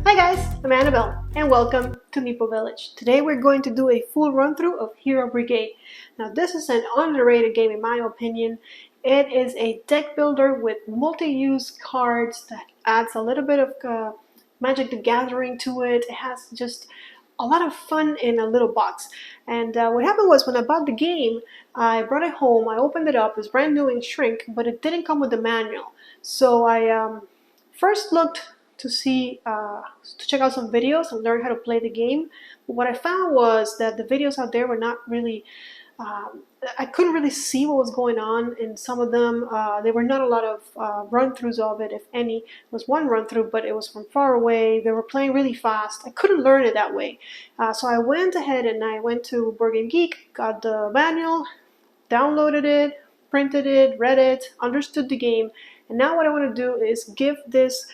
Hi guys, I'm Annabelle and welcome to Meeple Village. Today we're going to do a full run through of Hero Brigade. Now this is an underrated game in my opinion. It is a deck builder with multi-use cards that adds a little bit of Magic the Gathering to it. It has just a lot of fun in a little box. And what happened was when I bought the game, I brought it home, I opened it up, it was brand new in shrink, but it didn't come with the manual. So I first looked to check out some videos and learn how to play the game. But what I found was that the videos out there were not really I couldn't really see what was going on in some of them. There were not a lot of run-throughs of it, if any. There was one run-through, but it was from far away. They were playing really fast. I couldn't learn it that way. So I went ahead and I went to Brigade Geek, got the manual, downloaded it, printed it, read it, understood the game. And now what I want to do is give this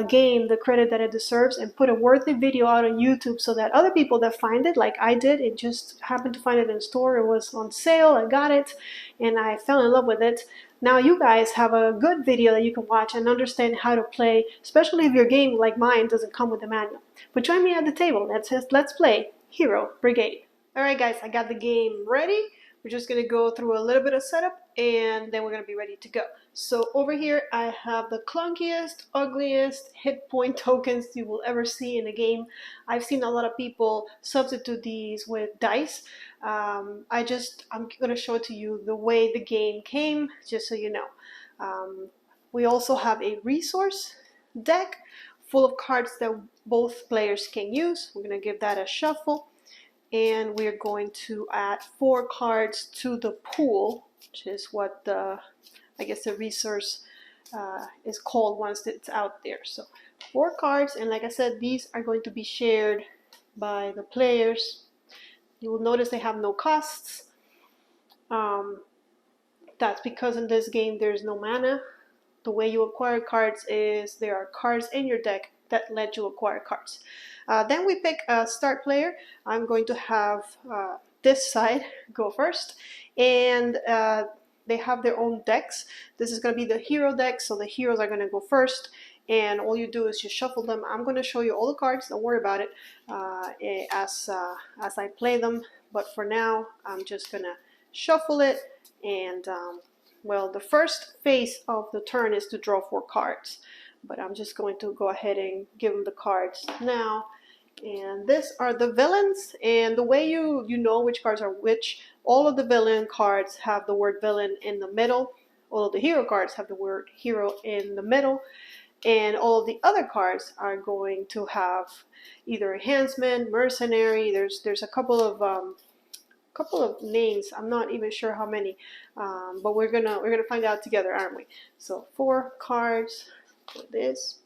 game the credit that it deserves and put a worthy video out on YouTube so that other people that find it, like I did, it just happened to find it in store, it was on sale, I got it, and I fell in love with it. Now you guys have a good video that you can watch and understand how to play, especially if your game, like mine, doesn't come with a manual. But join me at the table. Let's play Hero Brigade. Alright guys, I got the game ready. We're just going to go through a little bit of setup and then we're going to be ready to go. So over here I have the clunkiest, ugliest hit point tokens you will ever see in a game. I've seen a lot of people substitute these with dice. I'm going to show it to you the way the game came, just so you know. We also have a resource deck full of cards that both players can use. We're going to give that a shuffle. And we're going to add 4 cards to the pool, which is what I guess the resource is called once it's out there. So 4 cards, and like I said, these are going to be shared by the players. You will notice they have no costs. That's because in this game there's no mana. The way you acquire cards is there are cards in your deck that let you acquire cards. Then we pick a start player. I'm going to have this side go first, and they have their own decks. This is going to be the hero deck, so the heroes are going to go first, and all you do is you shuffle them. I'm going to show you all the cards, don't worry about it, as I play them, but for now I'm just going to shuffle it, and well, the first phase of the turn is to draw 4 cards, but I'm just going to go ahead and give them the cards now. And these are the villains, and the way you know which cards are which, all of the villain cards have the word villain in the middle, all of the hero cards have the word hero in the middle, and all of the other cards are going to have either enhancement, mercenary, there's a couple of names, I'm not even sure how many, but we're gonna find out together, aren't we? So 4 cards for this,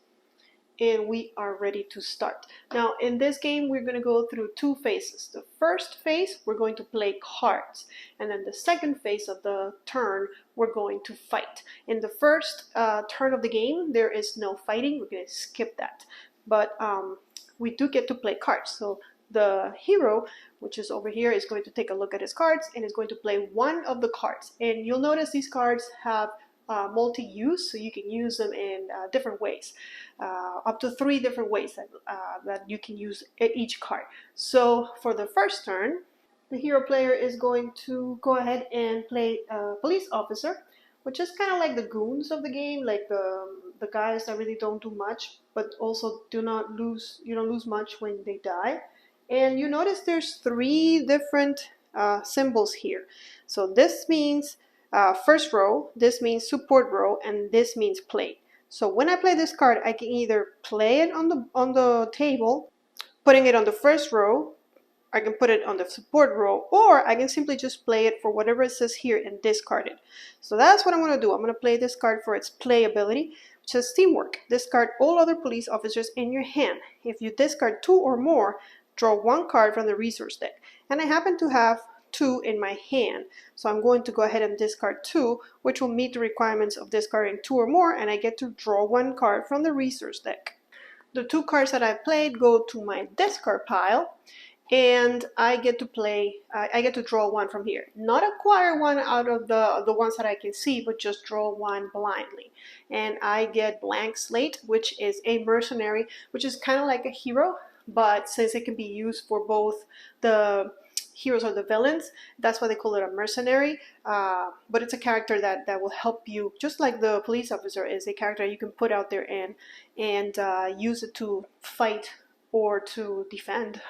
and we are ready to start. Now in this game we're going to go through 2 phases. The first phase we're going to play cards, and then the second phase of the turn we're going to fight. In the first turn of the game there is no fighting, we're going to skip that, but we do get to play cards. So the hero, which is over here, is going to take a look at his cards and is going to play one of the cards, and you'll notice these cards have multi-use, so you can use them in different ways, up to 3 different ways that you can use each card. So for the first turn, the hero player is going to go ahead and play police officer, which is kind of like the goons of the game, like the guys that really don't do much, but also you don't lose much when they die. And you notice there's 3 different symbols here. So this means first row, this means support row, and this means play. So when I play this card, I can either play it on the table, putting it on the first row, I can put it on the support row, or I can simply just play it for whatever it says here and discard it. So that's what I'm going to do. I'm going to play this card for its playability, which says teamwork. Discard all other police officers in your hand. If you discard 2 or more, draw 1 card from the resource deck. And I happen to have 2 in my hand, so I'm going to go ahead and discard 2, which will meet the requirements of discarding 2 or more, and I get to draw 1 card from the resource deck. The 2 cards that I played go to my discard pile, and I get to play, I get to draw one from here. Not acquire one out of the ones that I can see, but just draw one blindly. And I get blank slate, which is a mercenary, which is kind of like a hero, but since it can be used for both the heroes or the villains, that's why they call it a mercenary. But it's a character that will help you, just like the police officer is a character you can put out there and use it to fight or to defend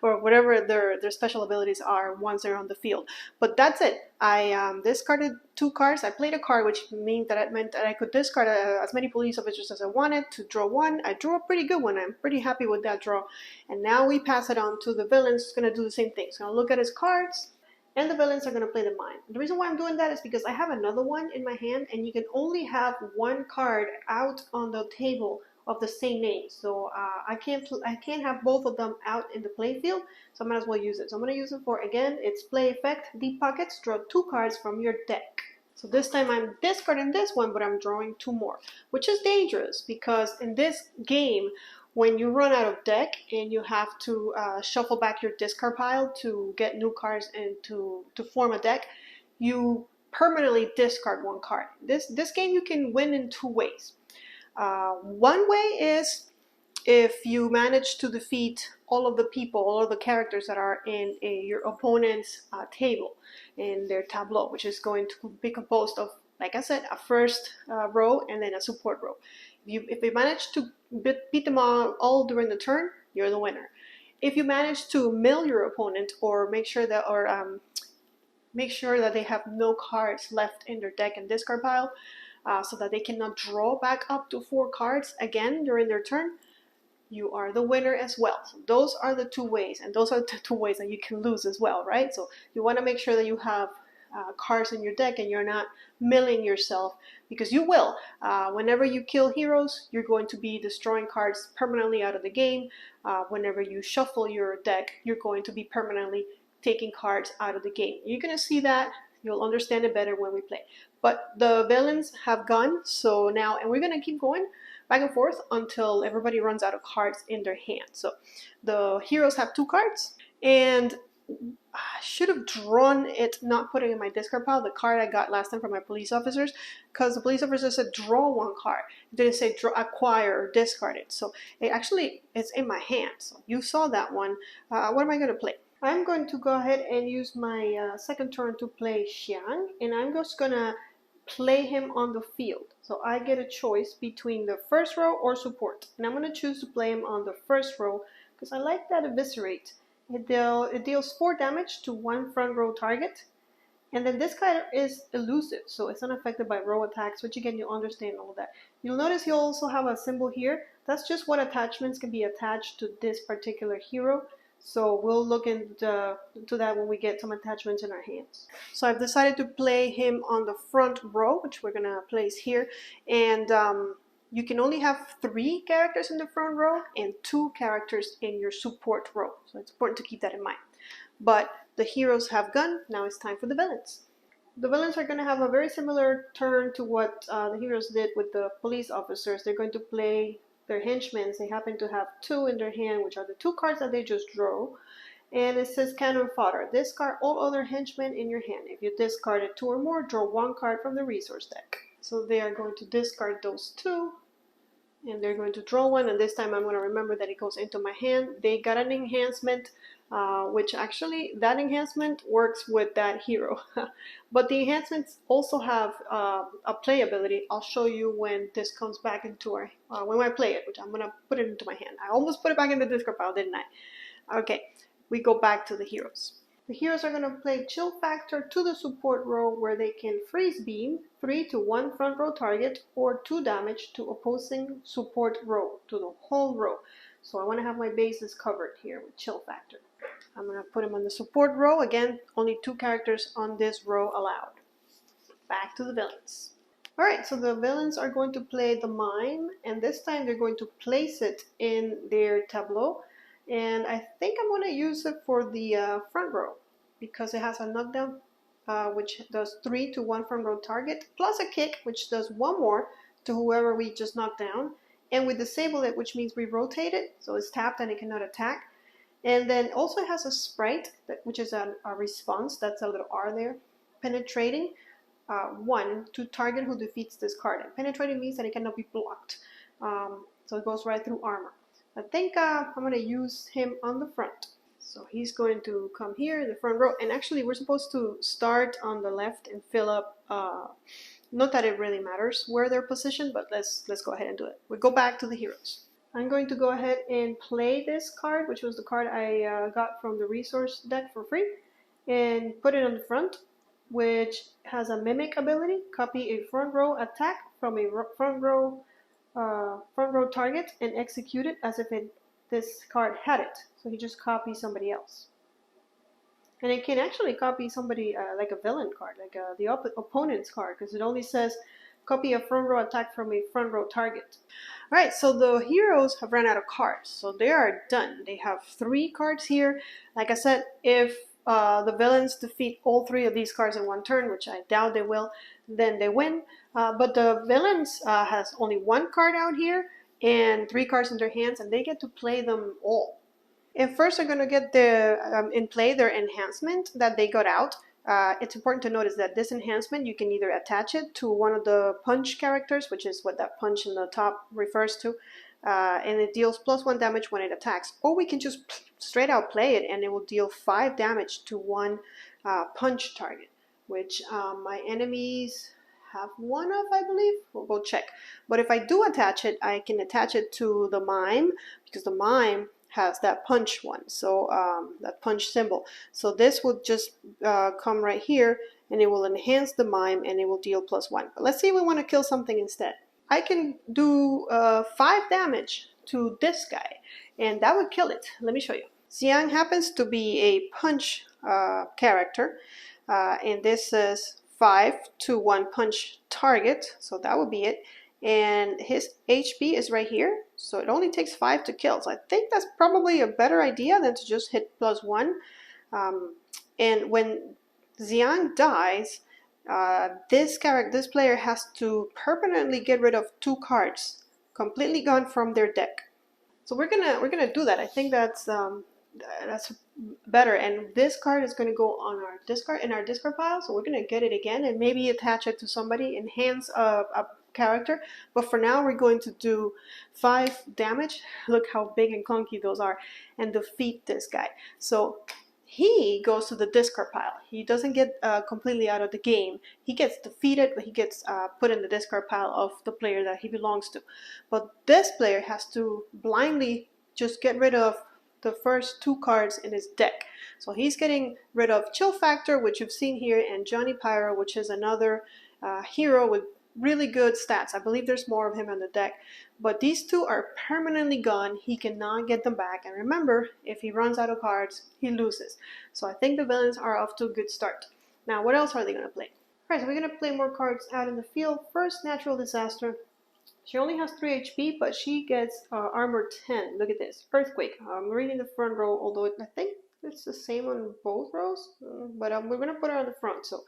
or whatever their special abilities are once they're on the field. But that's it. I discarded 2 cards. I played a card, which meant that I could discard as many police officers as I wanted to draw one. I drew a pretty good one. I'm pretty happy with that draw. And now we pass it on to the villains. It's going to do the same thing. So I'll look at his cards, and the villains are going to play the mine. The reason why I'm doing that is because I have another one in my hand, and you can only have one card out on the table of the same name. So I can't have both of them out in the play field, so I might as well use it. So I'm going to use it for, again, it's play effect, deep pockets, draw 2 cards from your deck. So this time I'm discarding this one, but I'm drawing 2 more, which is dangerous because in this game, when you run out of deck and you have to shuffle back your discard pile to get new cards and to form a deck, you permanently discard 1 card. This game you can win in 2 ways. One way is if you manage to defeat all of the people, all of the characters that are in your opponent's table, in their tableau, which is going to be composed of, like I said, a first row and then a support row. If you manage to beat them all during the turn, you're the winner. If you manage to mill your opponent or make sure that they have no cards left in their deck and discard pile, so that they cannot draw back up to 4 cards again during their turn, you are the winner as well. So those are the 2 ways, and those are the 2 ways that you can lose as well, right? So you want to make sure that you have cards in your deck and you're not milling yourself, because you will. Whenever you kill heroes, you're going to be destroying cards permanently out of the game. Whenever you shuffle your deck, you're going to be permanently taking cards out of the game. You're going to see that. You'll understand it better when we play. But the villains have gone, so now, and we're going to keep going back and forth until everybody runs out of cards in their hand. So the heroes have 2 cards, and I should have drawn it, not putting in my discard pile, the card I got last time from my police officers, because the police officer said draw 1 card. It didn't say draw, acquire, or discard it. So it's in my hand. So you saw that one. What am I going to play? I'm going to go ahead and use my second turn to play Xiang, and I'm just going to play him on the field. So I get a choice between the first row or support, and I'm going to choose to play him on the first row because I like that eviscerate. It deals 4 damage to 1 front row target, and then this card is elusive, so it's unaffected by row attacks, which again, you'll understand all of that. You'll notice he'll also have a symbol here. That's just what attachments can be attached to this particular hero. So we'll look into that when we get some attachments in our hands. So I've decided to play him on the front row, which we're going to place here. And you can only have 3 characters in the front row and 2 characters in your support row. So it's important to keep that in mind. But the heroes have gone. Now it's time for the villains. The villains are going to have a very similar turn to what the heroes did with the police officers. They're going to play their henchmen. They happen to have 2 in their hand, which are the 2 cards that they just drew. And it says cannon fodder. Discard all other henchmen in your hand. If you discarded 2 or more, draw 1 card from the resource deck. So they are going to discard those 2, and they're going to draw 1, and this time I'm going to remember that it goes into my hand. They got an enhancement, which actually, that enhancement works with that hero. But the enhancements also have a play ability. I'll show you when this comes back into our, when I play it, which I'm going to put it into my hand. I almost put it back in the discard pile, didn't I? Okay, we go back to the heroes. The heroes are going to play Chill Factor to the support row, where they can freeze beam 3 to 1 front row target or 2 damage to opposing support row, to the whole row. So I want to have my bases covered here with Chill Factor. I'm going to put him on the support row. Again, only 2 characters on this row allowed. Back to the villains. Alright, so the villains are going to play the mime, and this time they're going to place it in their tableau. And I think I'm going to use it for the front row because it has a knockdown, which does 3 to 1 front row target, plus a kick, which does 1 more to whoever we just knocked down. And we disable it, which means we rotate it, so it's tapped and it cannot attack. And then also it has a sprite, which is a response. That's a little R there. Penetrating. 1 to target who defeats this card. And penetrating means that it cannot be blocked. So it goes right through armor. I think I'm going to use him on the front. So he's going to come here in the front row. And actually, we're supposed to start on the left and fill up. Not that it really matters where they're positioned, but let's go ahead and do it. We go back to the heroes. I'm going to go ahead and play this card, which was the card I got from the resource deck for free, and put it on the front, which has a mimic ability. Copy a front row attack from a front row target and execute it as if this card had it. So he just copies somebody else. And it can actually copy somebody like a villain card, like the opponent's card, because it only says copy a front row attack from a front row target. All right, so the heroes have run out of cards, so they are done. They have 3 cards here. Like I said, if the villains defeat all 3 of these cards in one turn, which I doubt they will, then they win. But the villains has only 1 card out here and 3 cards in their hands, and they get to play them all. And first, they're going to get in play their enhancement that they got out. It's important to notice that this enhancement, you can either attach it to one of the punch characters, which is what that punch in the top refers to, and it deals +1 damage when it attacks. Or we can just straight out play it, and it will deal 5 damage to one punch target, which my enemies have 1 of, I believe. We'll go check. But if I do attach it, I can attach it to the mime, because the mime has that punch one, so that punch symbol. So this will just come right here, and it will enhance the mime, and it will deal +1. But let's say we want to kill something instead. I can do 5 damage to this guy, and that would kill it. Let me show you. Xiang happens to be a punch character, and this is 5 to 1 punch target, so that would be it. And his HP is right here, so it only takes 5 to kill. So I think that's probably a better idea than to just hit +1. And when Xiang dies, this player has to permanently get rid of 2 cards, completely gone from their deck. So we're gonna do that. I think that's better. And this card is gonna go on our discard pile. So we're gonna get it again and maybe attach it to somebody, enhance a character. But for now, we're going to do 5 damage. Look how big and clunky those are, and defeat this guy. So he goes to the discard pile. He doesn't get completely out of the game. He gets defeated, but he gets put in the discard pile of the player that he belongs to. But this player has to blindly just get rid of the first 2 cards in his deck. So he's getting rid of Chill Factor, which you've seen here, and Johnny Pyro, which is another hero with really good stats. I believe there's more of him on the deck, but these 2 are permanently gone. He cannot get them back, and remember, if he runs out of cards, he loses. So I think the villains are off to a good start. Now, what else are they going to play? Alright, so we're going to play more cards out in the field. First, Natural Disaster. She only has 3 HP, but she gets armor 10. Look at this. Earthquake. I'm reading the front row, although I think it's the same on both rows, but we're going to put her on the front. So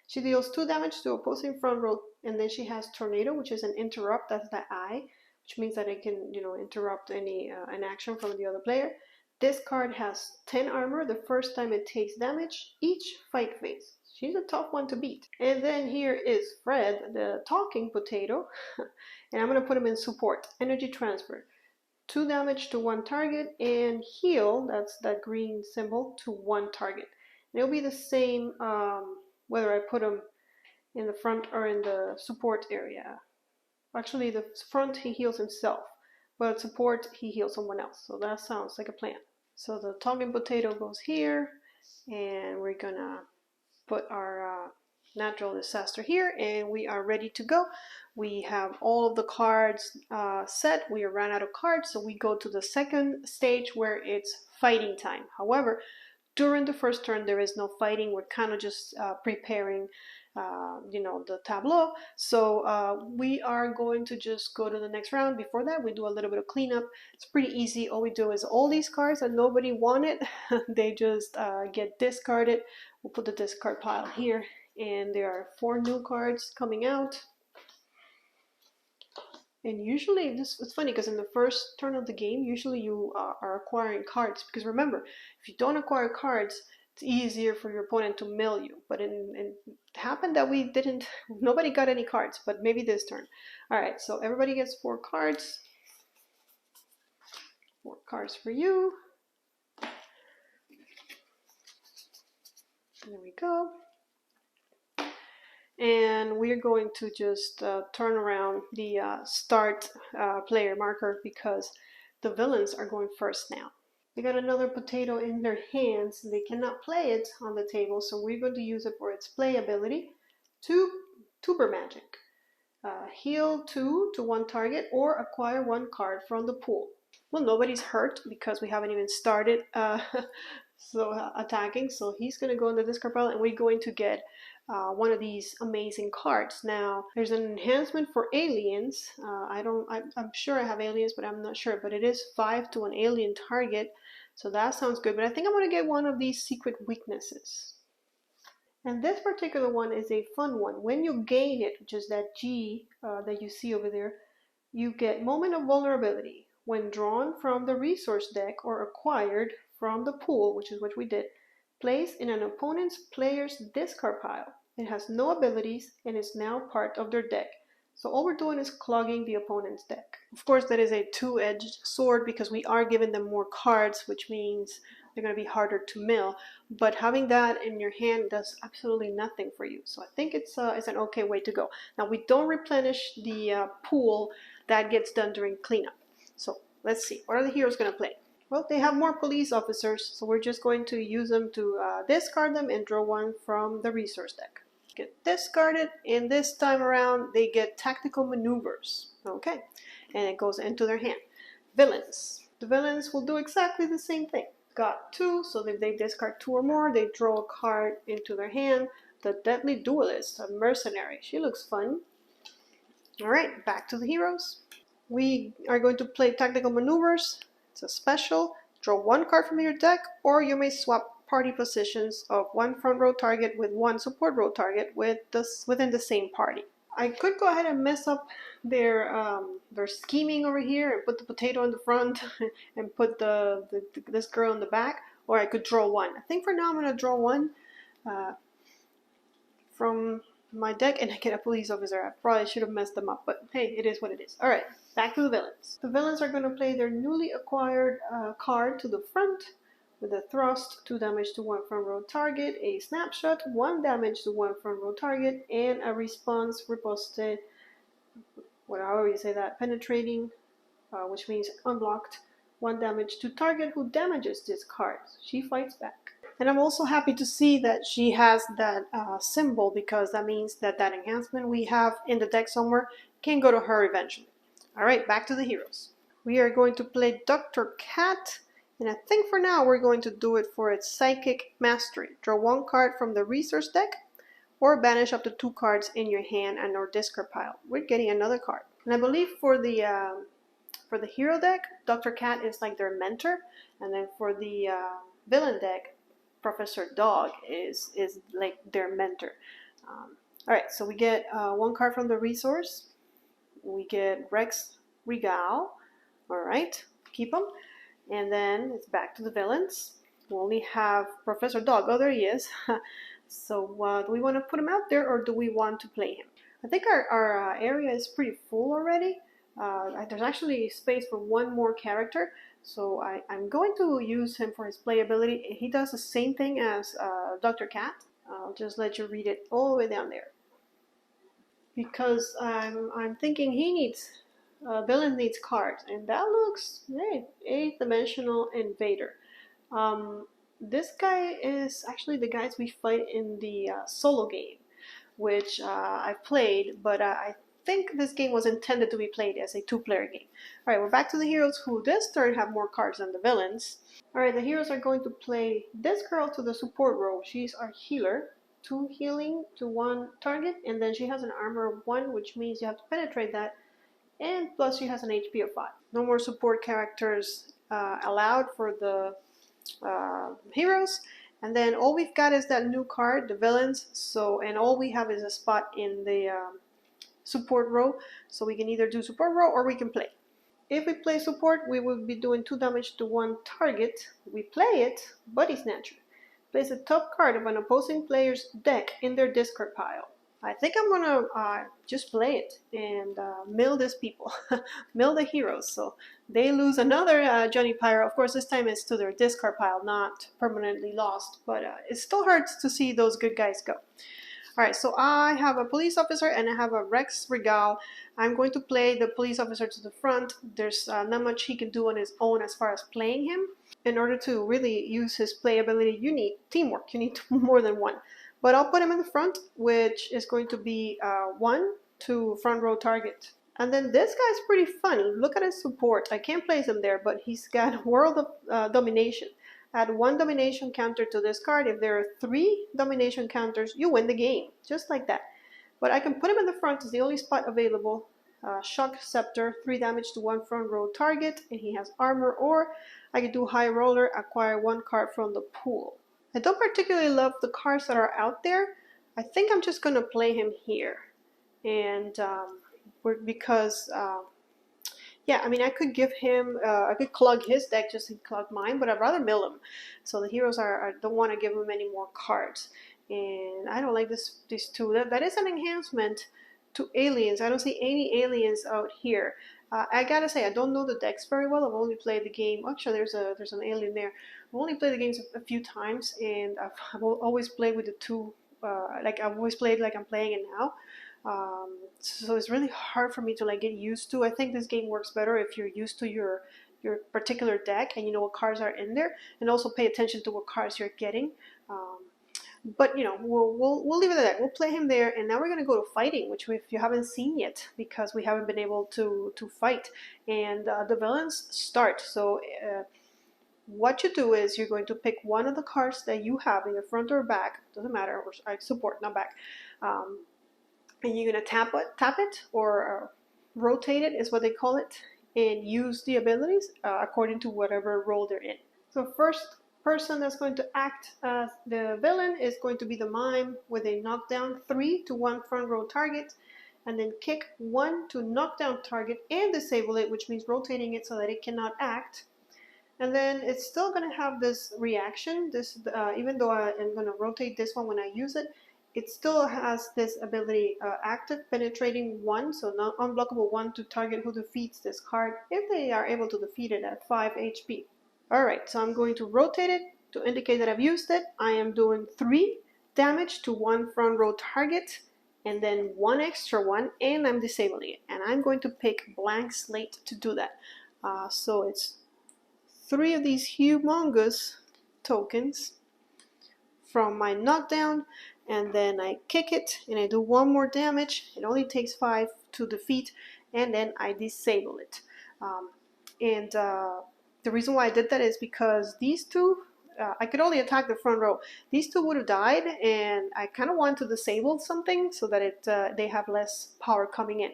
she deals 2 damage to opposing front row, and then she has Tornado, which is an interrupt. That's the I, which means that it can, interrupt an action from the other player. This card has 10 armor the first time it takes damage each fight phase. She's a tough one to beat. And then here is Fred, the talking potato, and I'm going to put him in support. Energy transfer. 2 damage to 1 target, and heal, that's that green symbol, to 1 target. And it'll be the same whether I put him in the front or in the support area. Actually, the front he heals himself, but support he heals someone else. So that sounds like a plan. So the talking potato goes here, and we're gonna put our natural disaster here, and we are ready to go. We have all of the cards set. We ran out of cards, so we go to the second stage where it's fighting time. However, during the first turn, there is no fighting. We're kind of just preparing, the tableau. So we are going to just go to the next round. Before that, we do a little bit of cleanup. It's pretty easy. All we do is all these cards that nobody wanted, they just get discarded. We'll put the discard pile here, and there are 4 new cards coming out. And usually, this it's funny because in the first turn of the game, usually you are acquiring cards. Because remember, if you don't acquire cards, it's easier for your opponent to mill you. But it happened that we didn't, nobody got any cards, but maybe this turn. All right, so everybody gets 4 cards. 4 cards for you. There we go. And we're going to just turn around the start player marker because the villains are going first now. They got another potato in their hands. They cannot play it on the table, so we're going to use it for its play ability. Tuber Magic. Heal 2 to 1 target or acquire 1 card from the pool. Well, nobody's hurt because we haven't even started attacking. So he's going to go in the discard pile and we're going to get one of these amazing cards. Now, there's an enhancement for aliens. I'm sure I have aliens, but I'm not sure. But it is 5 to an alien target. So that sounds good. But I think I'm going to get one of these secret weaknesses. And this particular one is a fun one. When you gain it, which is that G that you see over there, you get Moment of Vulnerability. When drawn from the resource deck or acquired from the pool, which is what we did, placed in an opponent's player's discard pile. It has no abilities and is now part of their deck. So all we're doing is clogging the opponent's deck. Of course, that is a two-edged sword because we are giving them more cards, which means they're going to be harder to mill. But having that in your hand does absolutely nothing for you. So I think it's an okay way to go. Now, we don't replenish the pool. That gets done during cleanup. So let's see. What are the heroes going to play? Well, they have more police officers, so we're just going to use them to discard them and draw 1 from the resource deck. Get discarded, and this time around they get tactical maneuvers. Okay, and it goes into their hand. Villains. The villains will do exactly the same thing. Got 2, so if they discard 2 or more, they draw a card into their hand. The Deadly Duelist, a mercenary. She looks fun. Alright, back to the heroes. We are going to play Tactical Maneuvers. It's a special. Draw 1 card from your deck, or you may swap party positions of 1 front row target with 1 support row target within the same party. I could go ahead and mess up their scheming over here and put the potato in the front and put this girl in the back, or I could draw 1. I think for now I'm going to draw 1 from my deck and I get a police officer. I probably should have messed them up, but hey, it is what it is. Alright, back to the villains. The villains are going to play their newly acquired card to the front with a thrust, 2 damage to 1 front row target, a snapshot, 1 damage to 1 front row target, and a response riposte, however you say that, penetrating, which means unblocked, 1 damage to target who damages this card. She fights back. And I'm also happy to see that she has that symbol because that means that that enhancement we have in the deck somewhere can go to her eventually. Alright, back to the heroes. We are going to play Dr. Cat, and I think for now we're going to do it for its Psychic Mastery. Draw 1 card from the resource deck or banish up to 2 cards in your hand and or discard pile. We're getting another card. And I believe for the hero deck, Dr. Cat is like their mentor, and then for the villain deck, Professor Dog is like their mentor. Alright, so we get 1 card from the resource. We get Rex Regal. Alright, keep them. And then it's back to the villains. We only have Professor Dog. Oh, there he is. So do we want to put him out there or do we want to play him? I think our area is pretty full already. There's actually space for 1 more character. So I'm going to use him for his playability. He does the same thing as Dr. Cat. I'll just let you read it all the way down there. Because I'm thinking he needs, villain needs cards. And that looks, hey, 8th Dimensional Invader. This guy is actually the guys we fight in the solo game, which I've played, but I think this game was intended to be played as a 2-player game. Alright, we're back to the heroes who this turn have more cards than the villains. Alright, the heroes are going to play this girl to the support row. She's our healer. 2 healing to 1 target, and then she has an armor of 1, which means you have to penetrate that, and plus she has an HP of 5. No more support characters allowed for the heroes. And then all we've got is that new card, the villains. So, and all we have is a spot in the support row, so we can either do support row or we can play. If we play support, we will be doing 2 damage to one target. We play it, Body Snatcher. Place the top card of an opposing player's deck in their discard pile. I think I'm gonna just play it and mill these people, mill the heroes. So they lose another Johnny Pyro. Of course, this time it's to their discard pile, not permanently lost, but it still hurts to see those good guys go. All right, so I have a police officer and I have a Rex Regal. I'm going to play the police officer to the front. There's not much he can do on his own as far as playing him. In order to really use his play ability, you need teamwork. You need more than one. But I'll put him in the front, which is going to be 1 to front row target. And then this guy's pretty fun. Look at his support. I can't place him there, but he's got World of Domination. Add 1 domination counter to this card. If there are 3 domination counters, you win the game. Just like that. But I can put him in the front. It's the only spot available. Shock Scepter, 3 damage to 1 front row target, and he has armor. Or I can do High Roller, acquire 1 card from the pool. I don't particularly love the cards that are out there. I think I'm just going to play him here. And because... yeah, I mean, I could give him, I could clog his deck just to clog mine, but I'd rather mill him. So the heroes I don't want to give him any more cards. And I don't like these two. That is an enhancement to aliens. I don't see any aliens out here. I gotta say, I don't know the decks very well. I've only played the game. Actually, there's an alien there. I've only played the games a few times, and I've always played with the two, like I've always played like I'm playing it now. So it's really hard for me to like get used to. I think this game works better if you're used to your particular deck and you know what cards are in there, and also pay attention to what cards you're getting. But you know, we'll leave it at that. We'll play him there, and now we're gonna go to fighting, which if you haven't seen yet, because we haven't been able to fight, and the villains start. So what you do is you're going to pick one of the cards that you have in your front or back, doesn't matter, or I support, not back. And you're going to tap it or rotate it is what they call it, and use the abilities according to whatever role they're in. So first person that's going to act as the villain is going to be the mime with a knockdown 3 to 1 front row target, and then kick 1 to knockdown target and disable it, which means rotating it so that it cannot act. And then it's still going to have this reaction. This even though I am going to rotate this one when I use it, it still has this ability active, penetrating 1, so not unblockable 1 to target who defeats this card if they are able to defeat it at 5 HP. Alright, so I'm going to rotate it to indicate that I've used it. I am doing 3 damage to 1 front row target, and then 1 extra one, and I'm disabling it. And I'm going to pick Blank Slate to do that. So it's 3 of these humongous tokens from my knockdown, and then I kick it and I do 1 more damage. It only takes 5 to defeat, and then I disable it. The reason why I did that is because these two, I could only attack the front row. These two would have died, and I kind of want to disable something so that they have less power coming in.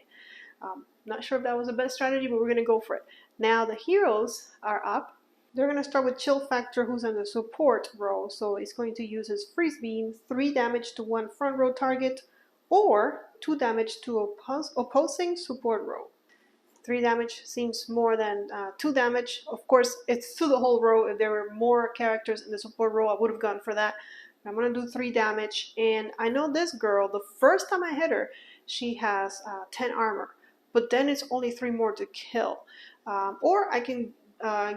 Not sure if that was the best strategy, but we're going to go for it. Now the heroes are up. They're going to start with Chill Factor, who's on the support row, so he's going to use his Freeze Beam, 3 damage to 1 front row target, or 2 damage to opposing support row. 3 damage seems more than 2 damage. Of course, it's to the whole row. If there were more characters in the support row, I would have gone for that. I'm going to do 3 damage, and I know this girl, the first time I hit her, she has 10 armor, but then it's only 3 more to kill. Or I can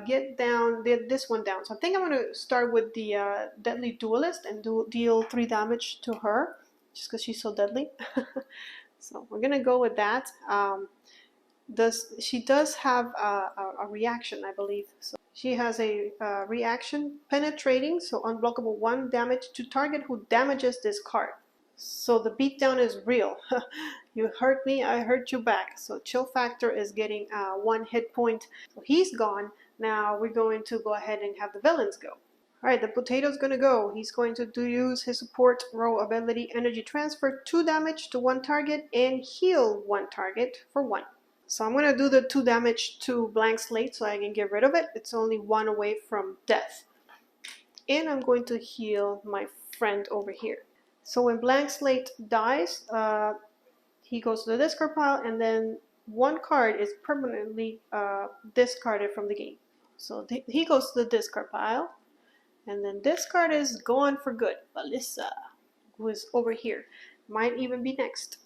get this one down. So I think I'm going to start with the Deadly Duelist and deal 3 damage to her, just because she's so deadly. So we're going to go with that. She does have a reaction, I believe. So she has a reaction, Penetrating, so unblockable 1 damage to target who damages this card. So the beatdown is real. You hurt me, I hurt you back. So Chill Factor is getting 1 hit point. So he's gone. Now we're going to go ahead and have the villains go. Alright, the potato's going to go. He's going to use his support row ability, Energy Transfer, 2 damage to 1 target, and heal 1 target for 1. So I'm going to do the 2 damage to Blank Slate so I can get rid of it. It's only 1 away from death. And I'm going to heal my friend over here. So when Blank Slate dies, he goes to the discard pile, and then one card is permanently discarded from the game. So he goes to the discard pile, and then this card is gone for good. Alyssa, who is over here, might even be next.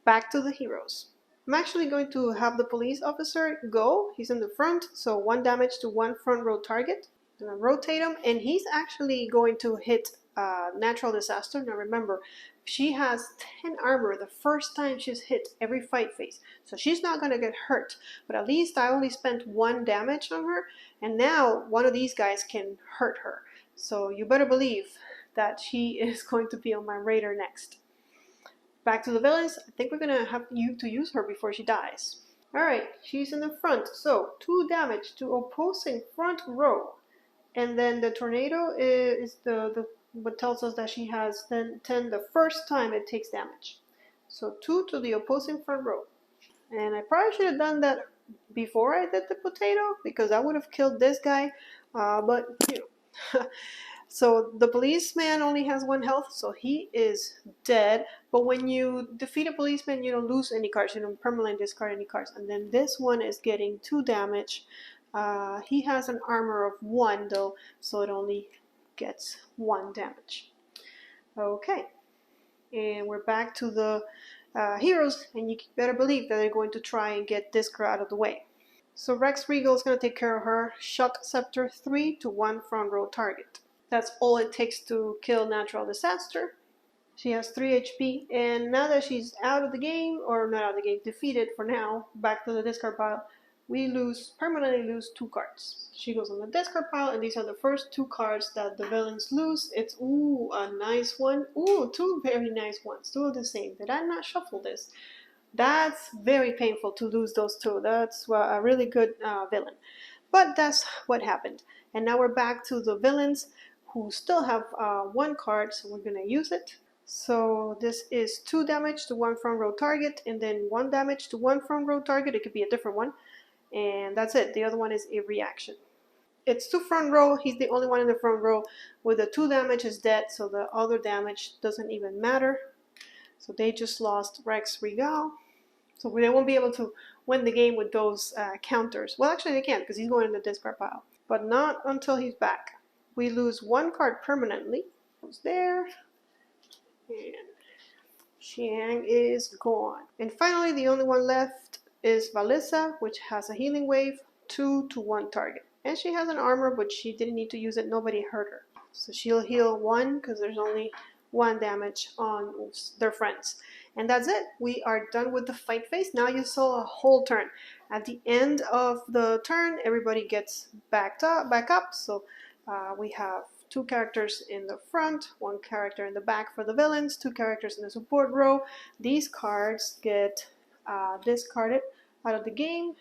Back to the heroes. I'm actually going to have the police officer go. He's in the front, so 1 damage to 1 front row target. I'm gonna rotate him, and he's actually going to hit natural disaster. Now remember, she has 10 armor the first time she's hit every fight phase, so she's not gonna get hurt. But at least I only spent 1 damage on her, and now one of these guys can hurt her. So you better believe that she is going to be on my radar next. Back to the villains. I think we're gonna have to use her before she dies. Alright, she's in the front, so 2 damage to opposing front row. And then the tornado is the what tells us that she has 10 the first time it takes damage. So 2 to the opposing front row. And I probably should have done that before I did the potato, because I would have killed this guy, but you know. So the policeman only has 1 health, so he is dead. But when you defeat a policeman, you don't lose any cards. You don't permanently discard any cards. And then this one is getting 2 damage. He has an armor of 1 though, so it only gets 1 damage. Okay, and we're back to the heroes, and you better believe that they're going to try and get this girl out of the way. So Rex Regal is going to take care of her. Shock Scepter 3 to 1 front row target. That's all it takes to kill natural disaster. She has 3 HP, and now that she's out of the game, or not out of the game, defeated for now, back to the discard pile, we permanently lose 2 cards. She goes on the discard pile, and these are the first 2 cards that the villains lose. It's, ooh, a nice one. Ooh, 2 very nice ones, 2 of the same. Did I not shuffle this? That's very painful to lose those 2. That's a really good villain. But that's what happened. And now we're back to the villains, who still have 1 card, so we're going to use it. So this is 2 damage to 1 front row target, and then 1 damage to 1 front row target. It could be a different one. And that's it. The other one is a reaction. It's 2 front row. He's the only one in the front row. With the 2 damage is dead, so the other damage doesn't even matter. So they just lost Rex Regal. So they won't be able to win the game with those counters. Well, actually they can, because he's going in the discard pile. But not until he's back. We lose 1 card permanently. Goes there. And Xiang is gone. And finally, the only one left is Valissa, which has a healing wave, 2 to 1 target. And she has an armor, but she didn't need to use it. Nobody hurt her. So she'll heal 1, because there's only 1 damage on their friends. And that's it. We are done with the fight phase. Now you saw a whole turn. At the end of the turn, everybody gets back up. So we have 2 characters in the front, 1 character in the back for the villains, 2 characters in the support row. These cards get discarded out of the game.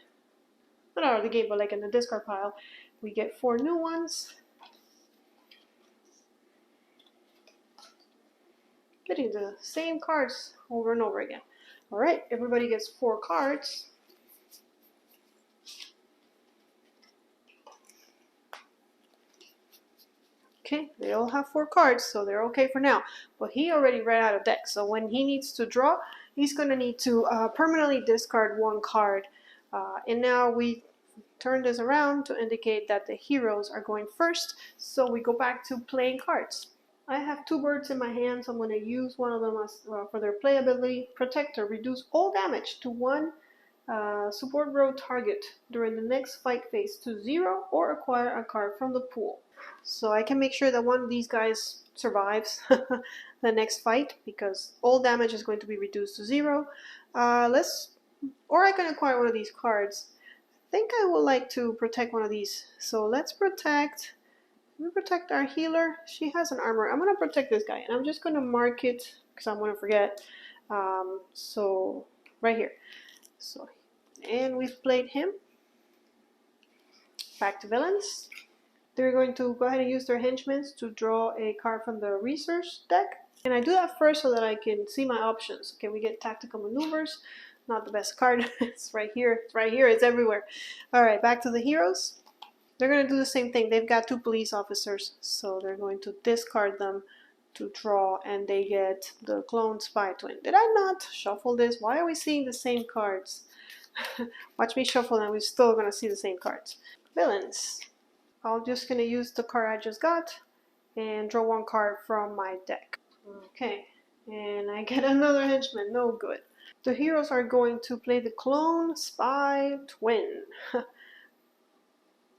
Not out of the game, but like in the discard pile. We get 4 new ones. Getting the same cards over and over again. Alright, everybody gets 4 cards. Okay, they all have 4 cards, so they're okay for now. But he already ran out of deck, so when he needs to draw, he's going to need to permanently discard 1 card. And now we turn this around to indicate that the heroes are going first, so we go back to playing cards. I have 2 birds in my hand, so I'm going to use one of them as, for their playability. Protector, reduce all damage to 1 support row target during the next fight phase to 0, or acquire a card from the pool. So I can make sure that one of these guys survives the next fight, because all damage is going to be reduced to 0. Or I can acquire one of these cards. I think I would like to protect one of these. So let's protect our healer. She has an armor. I'm going to protect this guy, and I'm just going to mark it because I'm going to forget. So right here. So, and we've played him. Back to villains. They're going to go ahead and use their henchmen to draw a card from the research deck. And I do that first so that I can see my options. Okay, we get tactical maneuvers. Not the best card. It's right here. It's right here. It's everywhere. Alright, back to the heroes. They're going to do the same thing. They've got 2 police officers, so they're going to discard them to draw, and they get the clone spy twin. Did I not shuffle this? Why are we seeing the same cards? Watch me shuffle and we're still gonna see the same cards. Villains. I'm just gonna use the card I just got and draw one card from my deck. Okay, and I get another henchman. No good. The heroes are going to play the clone spy twin.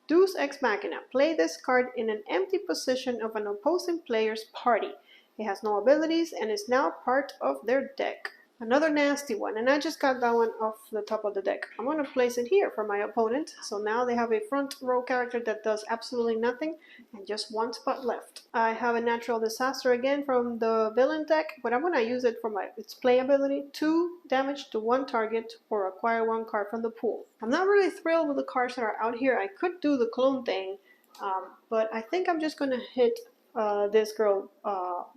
Deus Ex Machina. Play this card in an empty position of an opposing player's party. It has no abilities and is now part of their deck. Another nasty one, and I just got that one off the top of the deck. I'm going to place it here for my opponent, so now they have a front row character that does absolutely nothing and just one spot left. I have a natural disaster again from the villain deck, but I'm going to use it for its play ability. 2 damage to 1 target or acquire 1 card from the pool. I'm not really thrilled with the cards that are out here. I could do the clone thing, but I think I'm just going to hit this girl.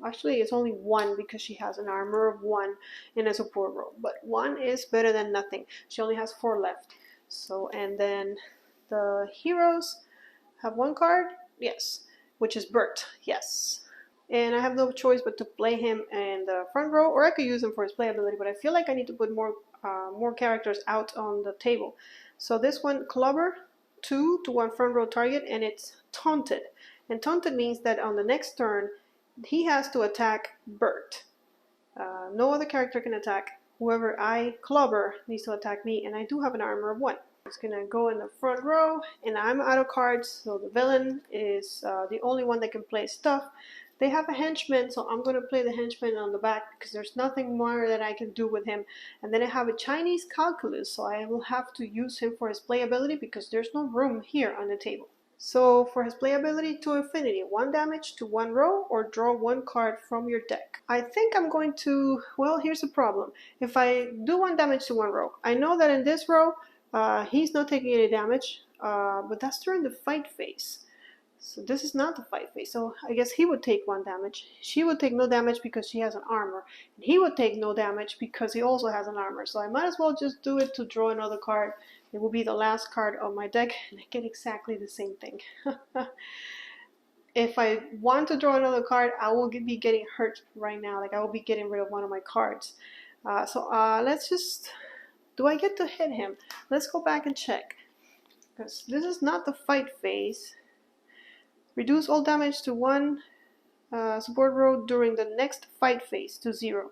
Actually it's only 1 because she has an armor of 1 in a support role, but 1 is better than nothing. She only has 4 left. So, and then the heroes have 1 card, yes, which is Bert, yes. And I have no choice but to play him in the front row, or I could use him for his play ability, but I feel like I need to put more characters out on the table. So this one, Clubber, 2 to 1 front row target, and it's taunted. And taunted means that on the next turn, he has to attack Bert. No other character can attack. Whoever I clubber needs to attack me, and I do have an armor of 1. It's gonna go in the front row, and I'm out of cards, so the villain is the only one that can play stuff. They have a henchman, so I'm gonna play the henchman on the back because there's nothing more that I can do with him. And then I have a Chinese calculus, so I will have to use him for his play ability because there's no room here on the table. So for his play ability to infinity, 1 damage to 1 row or draw 1 card from your deck. I think I'm going to, well, here's the problem. If I do 1 damage to 1 row, I know that in this row, he's not taking any damage, but that's during the fight phase. So this is not the fight phase, so I guess he would take 1 damage. She would take no damage because she has an armor. And he would take no damage because he also has an armor. So I might as well just do it to draw another card. It will be the last card of my deck, and I get exactly the same thing. If I want to draw another card, I will be getting hurt right now. Like I will be getting rid of one of my cards. Let's just... Do I get to hit him? Let's go back and check. Because this is not the fight phase. Reduce all damage to 1 support row during the next fight phase to 0.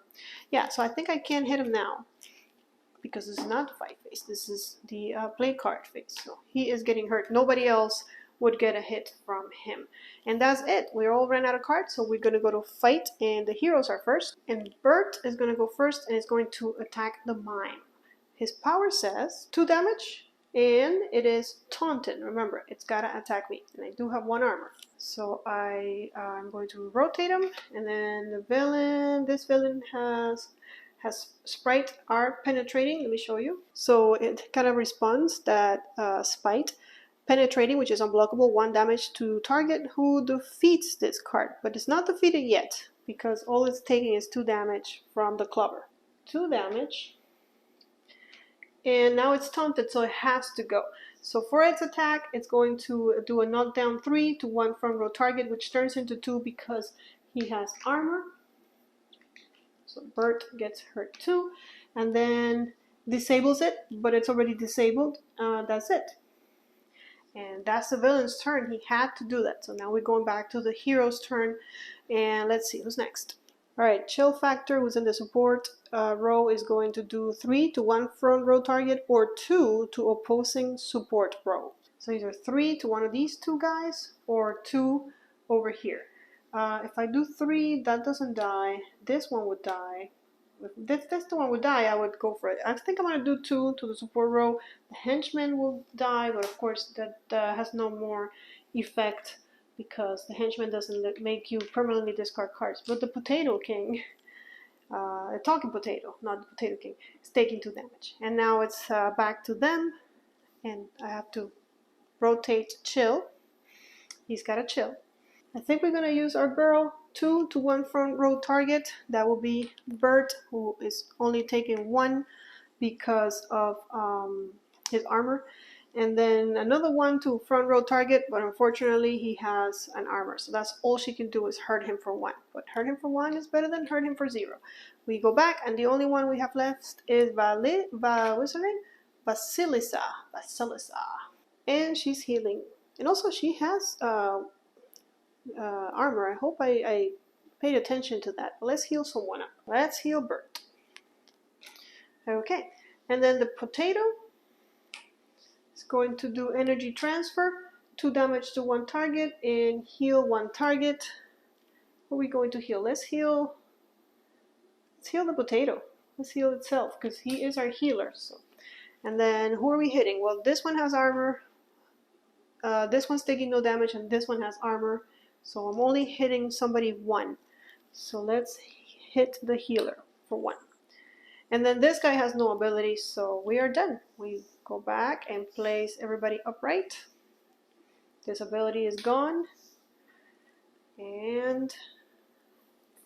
Yeah, so I think I can hit him now. Because this is not the fight phase. This is the play card phase. So he is getting hurt. Nobody else would get a hit from him. And that's it. We all ran out of cards, so we're going to go to fight, and the heroes are first. And Bert is going to go first and is going to attack the mime. His power says 2 damage, and it is taunted. Remember, it's got to attack me, and I do have 1 armor. So I'm going to rotate him, and then the villain, this villain has Sprite are penetrating. Let me show you. So it kind of responds that Spite penetrating, which is unblockable, 1 damage to target who defeats this card. But it's not defeated yet because all it's taking is 2 damage from the clubber. 2 damage. And now it's taunted, so it has to go. So for its attack, it's going to do a knockdown 3 to 1 front row target, which turns into 2 because he has armor. So Bert gets hurt too, and then disables it, but it's already disabled. That's it. And that's the villain's turn. He had to do that. So now we're going back to the hero's turn, and let's see who's next. All right, Chill Factor, who's in the support row, is going to do 3 to 1 front row target or 2 to opposing support row. So either 3 to one of these 2 guys or 2 over here. If I do 3, that doesn't die. This one would die. If this one would die, I would go for it. I think I'm going to do 2 to the support row. The henchman will die, but of course that has no more effect because the henchman doesn't make you permanently discard cards. But the Potato King, the Talking Potato, not the Potato King, is taking 2 damage. And now it's back to them, and I have to rotate Chill. He's got a Chill. I think we're going to use our girl 2 to 1 front row target. That will be Bert, who is only taking 1 because of his armor. And then another one to front row target, but unfortunately he has an armor. So that's all she can do is hurt him for 1. But hurt him for 1 is better than hurt him for 0. We go back, and the only one we have left is what's her name? Basilissa. And she's healing. And also she has armor. I hope I paid attention to that. But let's heal someone up. Let's heal Bert. Okay. And then the potato is going to do energy transfer. 2 damage to 1 target and heal 1 target. What are we going to heal? Let's heal the potato. Let's heal itself because he is our healer. So, and then who are we hitting? Well, this one has armor. This one's taking no damage, and this one has armor. So I'm only hitting somebody 1. So let's hit the healer for 1. And then this guy has no ability, so we are done. We go back and place everybody upright. This ability is gone. And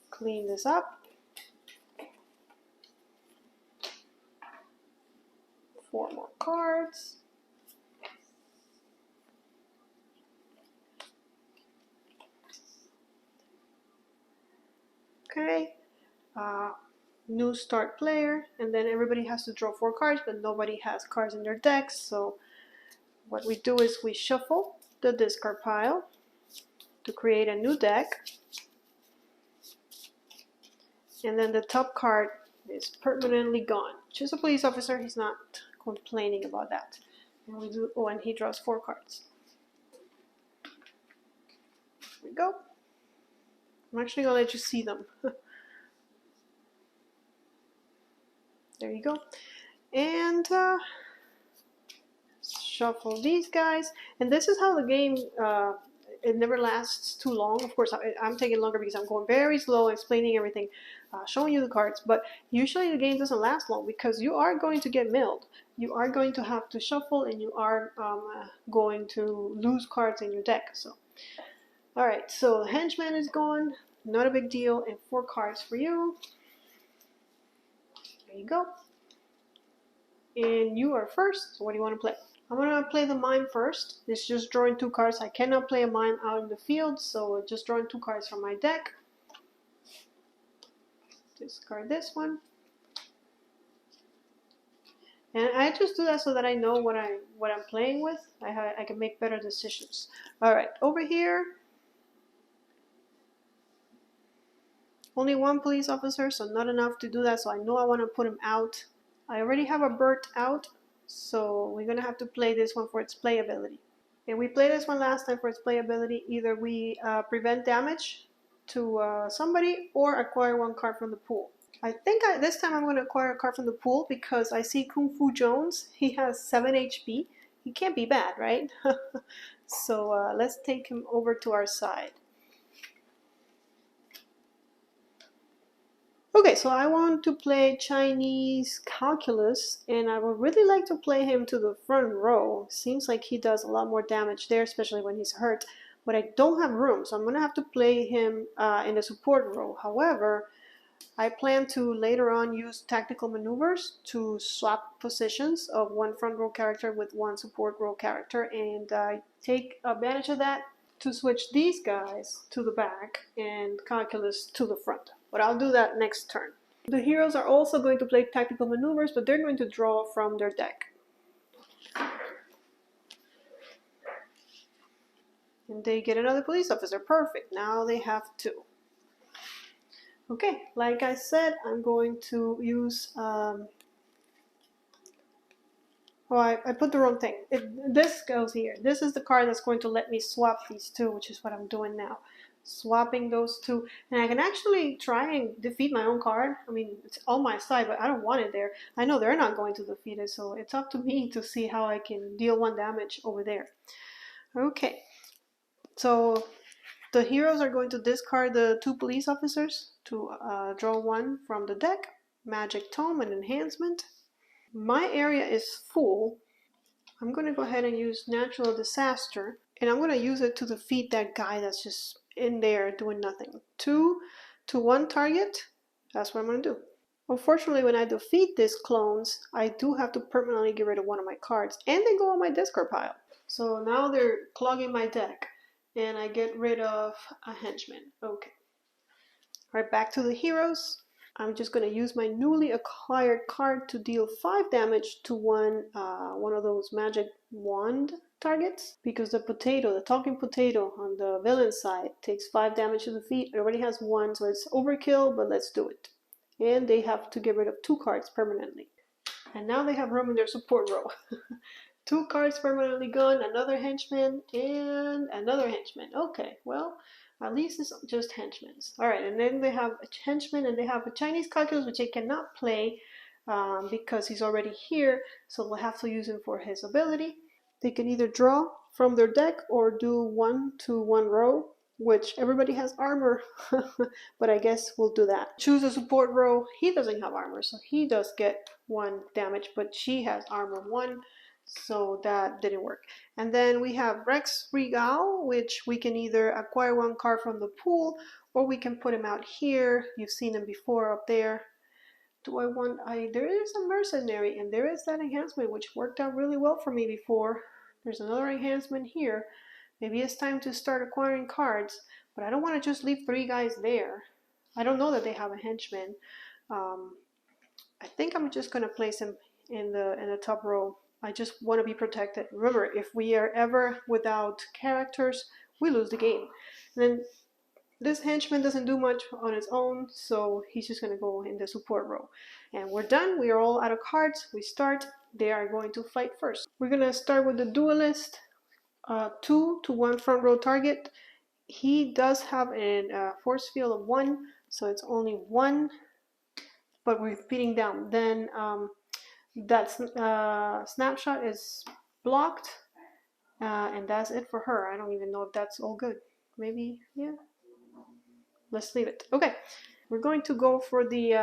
clean this up. 4 more cards. Okay. New start player, and then everybody has to draw 4 cards, but nobody has cards in their decks. So what we do is we shuffle the discard pile to create a new deck, and then the top card is permanently gone. Choose a police officer. He's not complaining about that. And we do. Oh, and he draws 4 cards. Here we go. I'm actually gonna let you see them. There you go. And shuffle these guys. And this is how the game, it never lasts too long. Of course, I'm taking longer because I'm going very slow, explaining everything, showing you the cards. But usually the game doesn't last long because you are going to get milled. You are going to have to shuffle, and you are going to lose cards in your deck. So, all right. So henchman is gone. Not a big deal. And 4 cards for you. There you go. And you are first. So what do you want to play? I'm going to play the mime first. It's just drawing 2 cards. I cannot play a mime out in the field, so just drawing 2 cards from my deck. Discard this one. And I just do that so that I know what I'm playing with. I can make better decisions. All right, over here. Only 1 police officer, so not enough to do that. So I know I want to put him out. I already have a Bert out, so we're going to have to play this one for its playability. And we played this one last time for its playability. Either we prevent damage to somebody or acquire 1 card from the pool. I think this time I'm going to acquire a card from the pool because I see Kung Fu Jones. He has 7 HP. He can't be bad, right? So let's take him over to our side. Okay, so I want to play Chinese calculus, and I would really like to play him to the front row. Seems like he does a lot more damage there, especially when he's hurt. But I don't have room, so I'm going to have to play him in the support row. However, I plan to later on use tactical maneuvers to swap positions of 1 front row character with 1 support row character, and take advantage of that to switch these guys to the back and calculus to the front. But I'll do that next turn. The heroes are also going to play tactical maneuvers, but they're going to draw from their deck. And they get another police officer. Perfect. Now they have 2. Okay, like I said, I'm going to use... I put the wrong thing. This goes here. This is the card that's going to let me swap these 2, which is what I'm doing now. Swapping those 2, and I can actually try and defeat my own card. I mean, it's on my side, but I don't want it there. I know they're not going to defeat it, so it's up to me to see how I can deal 1 damage over there. Okay, so the heroes are going to discard the 2 police officers to draw 1 from the deck. Magic Tome and Enhancement. My area is full. I'm going to go ahead and use Natural Disaster, and I'm going to use it to defeat that guy that's just in there doing nothing. 2 to 1 target. That's what I'm going to do. Unfortunately, when I defeat these clones, I do have to permanently get rid of one of my cards, and they go on my discard pile. So now they're clogging my deck, and I get rid of a henchman. Okay. Right, back to the heroes. I'm just going to use my newly acquired card to deal 5 damage to one of those magic wand targets, because the talking potato on the villain side takes 5 damage to the feet. It already has 1, so it's overkill, but let's do it. And they have to get rid of 2 cards permanently. And now they have room in their support row. 2 cards permanently gone, another henchman, and another henchman. Okay, well, at least it's just henchmen. Alright, and then they have a henchman, and they have a Chinese calculus, which they cannot play because he's already here, so we'll have to use him for his ability. They can either draw from their deck or do 1 to 1 row, which everybody has armor, but I guess we'll do that. Choose a support row. He doesn't have armor, so he does get 1 damage, but she has armor 1, so that didn't work. And then we have Rex Regal, which we can either acquire 1 card from the pool, or we can put him out here. You've seen him before up there. There is a mercenary, and there is that enhancement, which worked out really well for me before. There's another enhancement here. Maybe it's time to start acquiring cards, but I don't want to just leave 3 guys there. I don't know that they have a henchman. I think I'm just going to place him in the top row. I just want to be protected. Remember, if we are ever without characters, we lose the game. And then this henchman doesn't do much on its own, so he's just going to go in the support row. And we're done. We are all out of cards. We start. They are going to fight first. We're going to start with the duelist. 2 to 1 front row target. He does have a force field of 1, so it's only 1, but we're beating down. Then that snapshot is blocked, and that's it for her. I don't even know if that's all good. Maybe, yeah. Let's leave it. Okay, we're going to go for the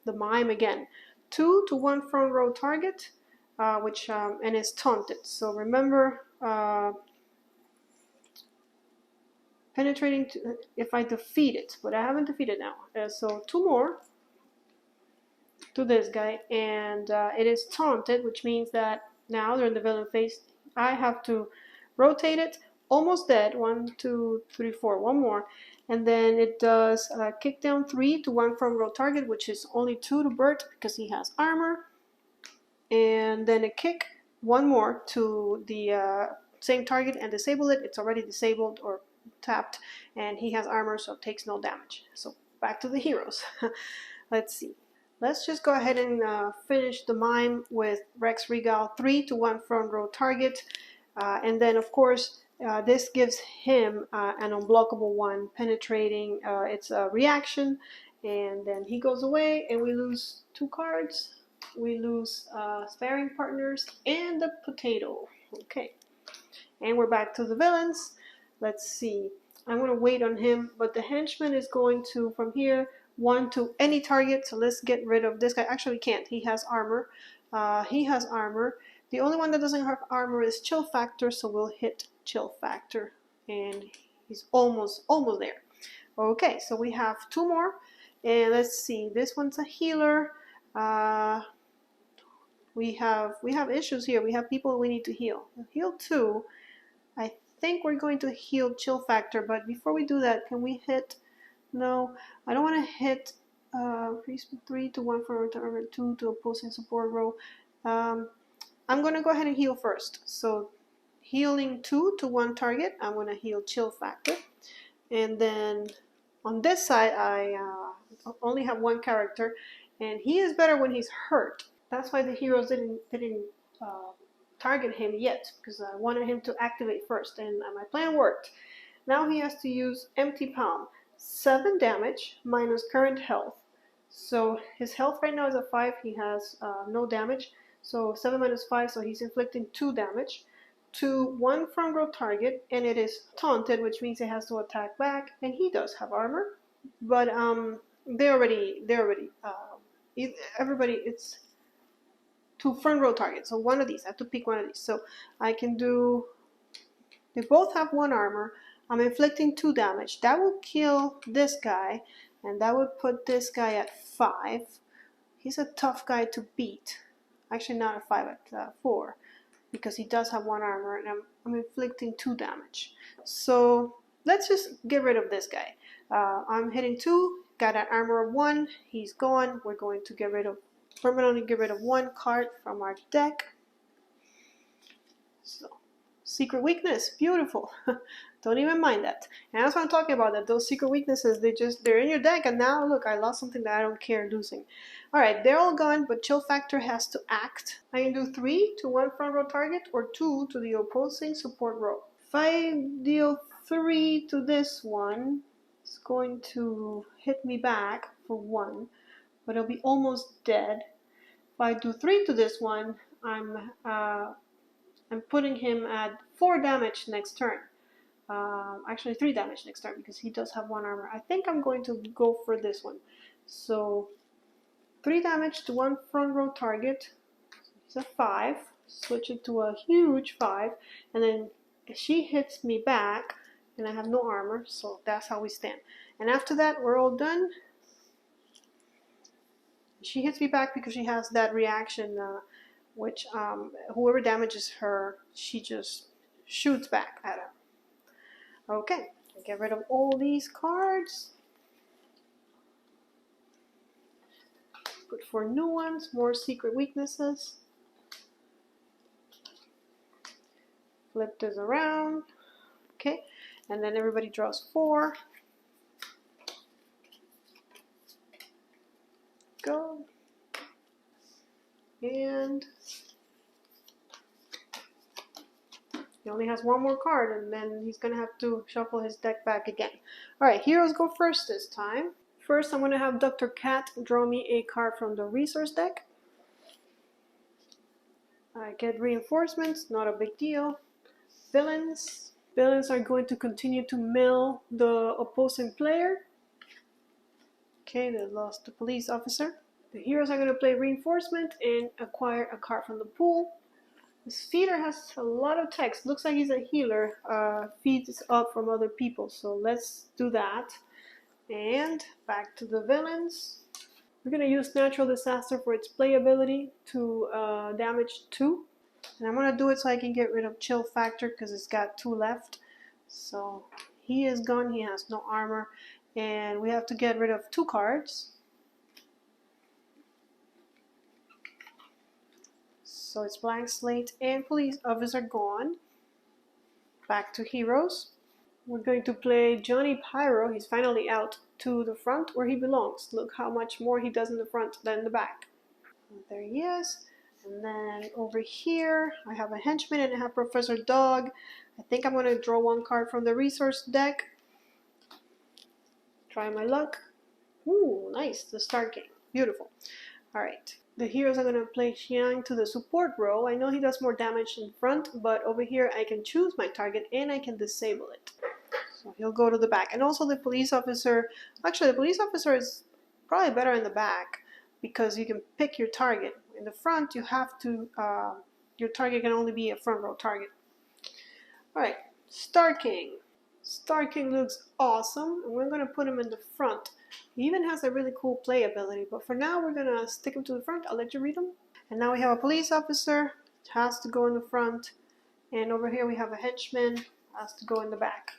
mime again. 2 to 1 front row target, and it's taunted. So remember, penetrating if I defeat it, but I haven't defeated now. So 2 more to this guy, and it is taunted, which means that now they're in the villain phase. I have to rotate it. Almost dead. 1, 2, 3, 4. 1 more. And then it does kick down 3 to 1 front row target, which is only 2 to Bert because he has armor. And then a kick 1 more to the same target and disable it. It's already disabled or tapped, and he has armor, so it takes no damage. So back to the heroes. Let's see. Let's just go ahead and finish the mime with Rex Regal. 3 to 1 front row target. And then, of course, this gives him an unblockable 1, penetrating. It's a reaction, and then he goes away, and we lose 2 cards. We lose sparring partners and the potato. Okay, and we're back to the villains. Let's see. I'm going to wait on him, but the henchman is going to, from here, 1 to any target. So let's get rid of this guy. Actually, can't. He has armor. He has armor. The only one that doesn't have armor is Chill Factor, so we'll hit Chill Factor, and he's almost there. Okay, so we have 2 more, and let's see. This one's a healer. We have issues here. We have people we need to heal. Heal 2. I think we're going to heal Chill Factor, but before we do that, can we hit? No, I don't want to hit 3 to 1 for 2 to opposing support row. I'm going to go ahead and heal first. So healing 2 to 1 target, I'm going to heal Chill Factor. And then on this side, I only have 1 character, and he is better when he's hurt. That's why the heroes didn't target him yet, because I wanted him to activate first, and my plan worked. Now he has to use Empty Palm. 7 damage minus current health. So his health right now is at 5. He has no damage. So 7 minus 5, so he's inflicting 2 damage to 1 front row target, and it is taunted, which means it has to attack back, and he does have armor. But everybody, it's 2 front row targets. So one of these, I have to pick one of these. So I can do, they both have 1 armor. I'm inflicting 2 damage. That will kill this guy, and that would put this guy at 5. He's a tough guy to beat. Actually, not a 5 at 4, because he does have 1 armor, and I'm inflicting 2 damage. So let's just get rid of this guy. I'm hitting 2, got an armor of 1, he's gone. We're going to permanently get rid of 1 card from our deck. So, secret weakness, beautiful. Don't even mind that. And that's what I'm talking about, that those secret weaknesses, they're in your deck, and now look, I lost something that I don't care losing. Alright, they're all gone, but Chill Factor has to act. I can do 3 to 1 front row target, or 2 to the opposing support row. If I deal 3 to this one, it's going to hit me back for 1, but it'll be almost dead. If I do 3 to this one, I'm putting him at 4 damage next turn. Actually 3 damage next turn, because he does have 1 armor. I think I'm going to go for this one. So 3 damage to 1 front row target. It's a 5. Switch it to a huge 5, and then she hits me back, and I have no armor, so that's how we stand. And after that, we're all done. She hits me back because she has that reaction, which whoever damages her, she just shoots back at her. Okay, get rid of all these cards. Put 4 new ones, more secret weaknesses. Flip this around. Okay, and then everybody draws 4. Go. And he only has 1 more card, and then he's going to have to shuffle his deck back again. Alright, heroes go first this time. First, I'm going to have Dr. Cat draw me a card from the resource deck. I get reinforcements, not a big deal. Villains. Villains are going to continue to mill the opposing player. Okay, they lost the police officer. The heroes are going to play reinforcement and acquire a card from the pool. This feeder has a lot of text. Looks like he's a healer. Feeds up from other people, so let's do that. And back to the villains. We're going to use Natural Disaster for its playability to damage 2. And I'm going to do it so I can get rid of Chill Factor, because it's got 2 left. So he is gone. He has no armor. And we have to get rid of 2 cards. So it's Blank Slate and Police Officer gone. Back to heroes. We're going to play Johnny Pyro. He's finally out to the front where he belongs. Look how much more he does in the front than in the back. And there he is. And then over here, I have a henchman and I have Professor Dog. I think I'm going to draw 1 card from the resource deck. Try my luck. Ooh, nice. The start game. Beautiful. Alright. The heroes are going to play Xiang to the support row. I know he does more damage in front, but over here I can choose my target and I can disable it. So he'll go to the back. And also the police officer. Actually, the police officer is probably better in the back, because you can pick your target. In the front, you have to, your target can only be a front row target. Alright, Star King. Star King looks awesome, and we're going to put him in the front. He even has a really cool play ability, but for now we're going to stick him to the front. I'll let you read him. And now we have a police officer, has to go in the front, and over here we have a henchman, has to go in the back.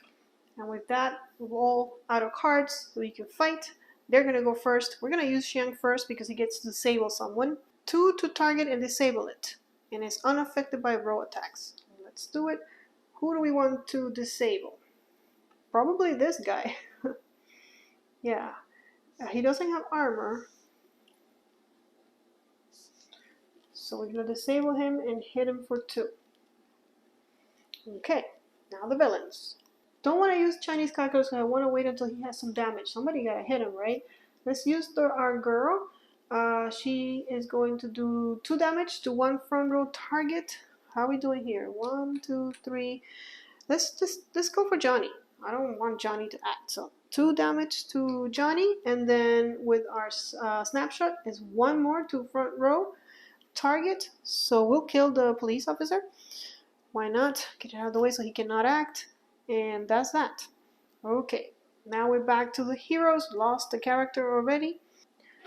And with that, we're all out of cards, so we can fight. They're going to go first. We're going to use Xiang first because he gets to disable someone. 2 to target and disable it, and it's unaffected by row attacks. Let's do it. Who do we want to disable? Probably this guy. Yeah. He doesn't have armor, so we're going to disable him and hit him for 2. Okay, now the villains. Don't want to use Chinese calculus, so I want to wait until he has some damage. Somebody got to hit him, right? Let's use our girl. She is going to do 2 damage to 1 front row target. How are we doing here? 1, 2, 3. Let's go for Johnny. I don't want Johnny to act, so 2 damage to Johnny, and then with our snapshot is 1 more to front row target. So we'll kill the police officer. Why not? Get it out of the way so he cannot act. And that's that. Okay, now we're back to the heroes. Lost the character already.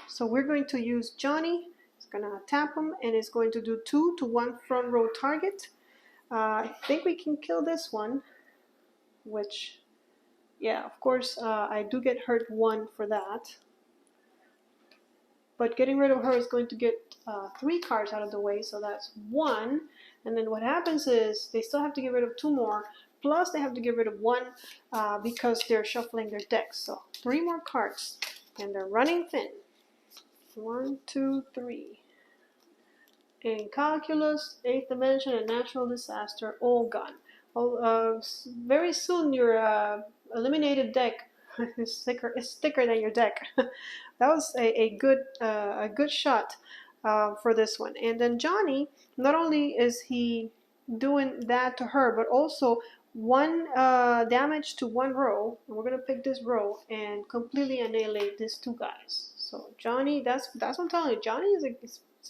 So we're going to use Johnny. It's going to tap him and it's going to do 2 to 1 front row target. I think we can kill this one, which, yeah, of course, I do get hurt 1 for that. But getting rid of her is going to get 3 cards out of the way, so that's 1. And then what happens is they still have to get rid of 2 more, plus they have to get rid of 1 because they're shuffling their decks. So 3 more cards, and they're running thin. 1, 2, 3. In calculus, 8th dimension, and natural disaster, all gone. Very soon your eliminated deck is thicker than your deck. That was a good shot for this one. And then Johnny, not only is he doing that to her, but also 1 damage to 1 row. And we're gonna pick this row and completely annihilate these 2 guys. So Johnny, that's what I'm telling you. Johnny is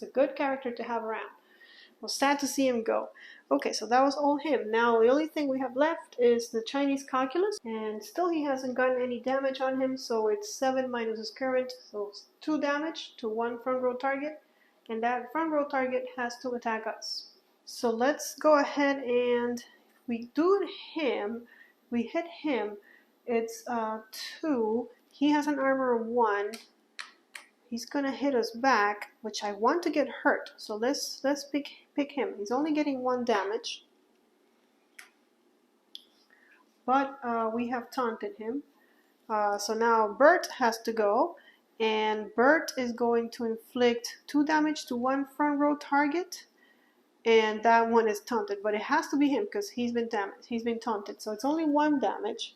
a good character to have around. Well, sad to see him go. Okay, so that was all him. Now the only thing we have left is the Chinese calculus, and still he hasn't gotten any damage on him, so it's 7 minus his current, so 2 damage to 1 front row target, and that front row target has to attack us. So let's go ahead and if we do him, we hit him, it's 2. He has an armor of 1. He's gonna hit us back, which I want to get hurt. So let's pick him. He's only getting 1 damage, but we have taunted him. So now Bert has to go, and Bert is going to inflict 2 damage to 1 front row target, and that one is taunted. But it has to be him because he's been damaged. He's been taunted. So it's only 1 damage.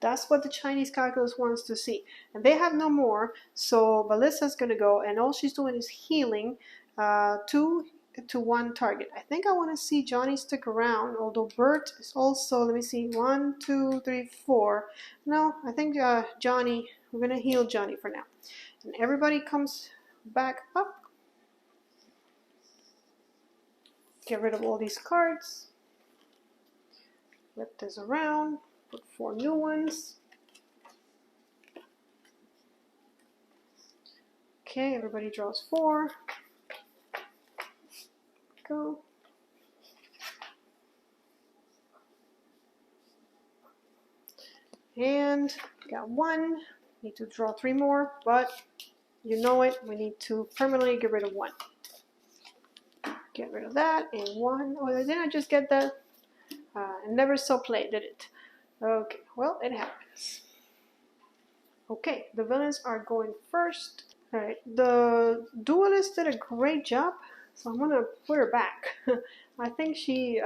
That's what the Chinese calculus wants to see. And they have no more, so Melissa's going to go, and all she's doing is healing 2 to 1 target. I think I want to see Johnny stick around, although Bert is also, let me see, 1, 2, 3, 4. No, I think Johnny, we're going to heal Johnny for now. And everybody comes back up. Get rid of all these cards. Flip this around. Put 4 new ones. Okay, everybody draws 4. Go. And got 1. Need to draw 3 more, but you know it. We need to permanently get rid of 1. Get rid of that and 1. Oh, didn't I just get that? I never saw play, did it? Okay, well, it happens. Okay, the villains are going first. Alright, the duelist did a great job, so I'm gonna put her back. I think she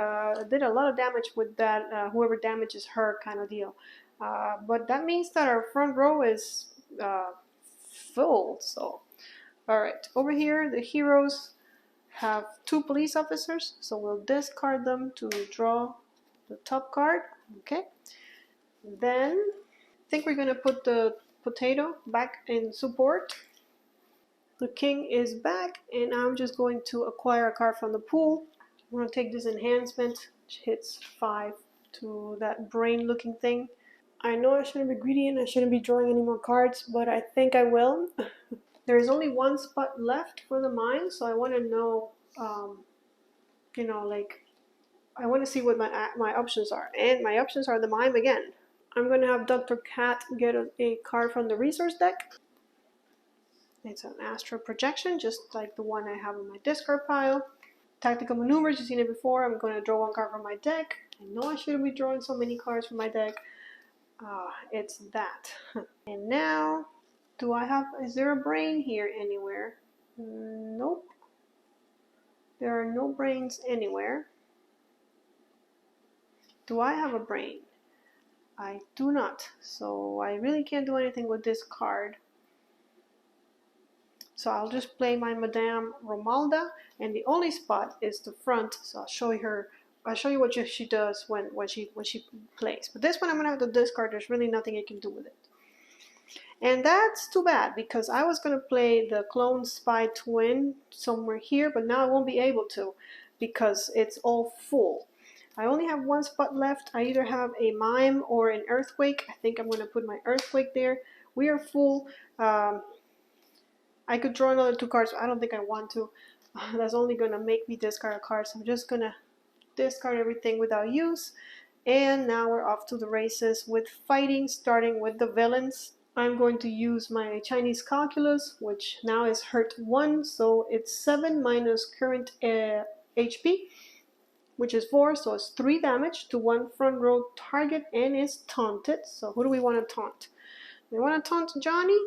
did a lot of damage with that whoever damages her kind of deal. But that means that our front row is full, so. Alright, over here the heroes have 2 police officers, so we'll discard them to draw the top card. Okay, then I think we're gonna put the potato back in support. The king is back, and I'm just going to acquire a card from the pool. I'm gonna take this enhancement, which hits 5 to that brain looking thing. I know I shouldn't be greedy and I shouldn't be drawing any more cards, but I think I will. There is only 1 spot left for the mine, so I want to know, you know, like, I want to see what my options are. And my options are the mime again. I'm going to have Dr. Cat get a card from the resource deck. It's an astral projection, just like the one I have in my discard pile. Tactical maneuvers, you've seen it before. I'm going to draw 1 card from my deck. I know I shouldn't be drawing so many cards from my deck. It's that. And now, is there a brain here anywhere? Nope. There are no brains anywhere. Do I have a brain? I do not. So I really can't do anything with this card. So I'll just play my Madame Romalda, and the only spot is the front. So I'll show you what she does when she plays. But this one I'm gonna have to discard. There's really nothing I can do with it. And that's too bad, because I was gonna play the clone spy twin somewhere here, but now I won't be able to because it's all full. I only have 1 spot left. I either have a mime or an earthquake. I think I'm gonna put my earthquake there. We are full. I could draw another 2 cards, but I don't think I want to. That's only going to make me discard a card, so I'm just going to discard everything without use. And now we're off to the races with fighting, starting with the villains. I'm going to use my Chinese calculus, which now is hurt 1, so it's 7 minus current HP, which is 4, so it's 3 damage to 1 front row target and is taunted. So who do we want to taunt? We want to taunt Johnny.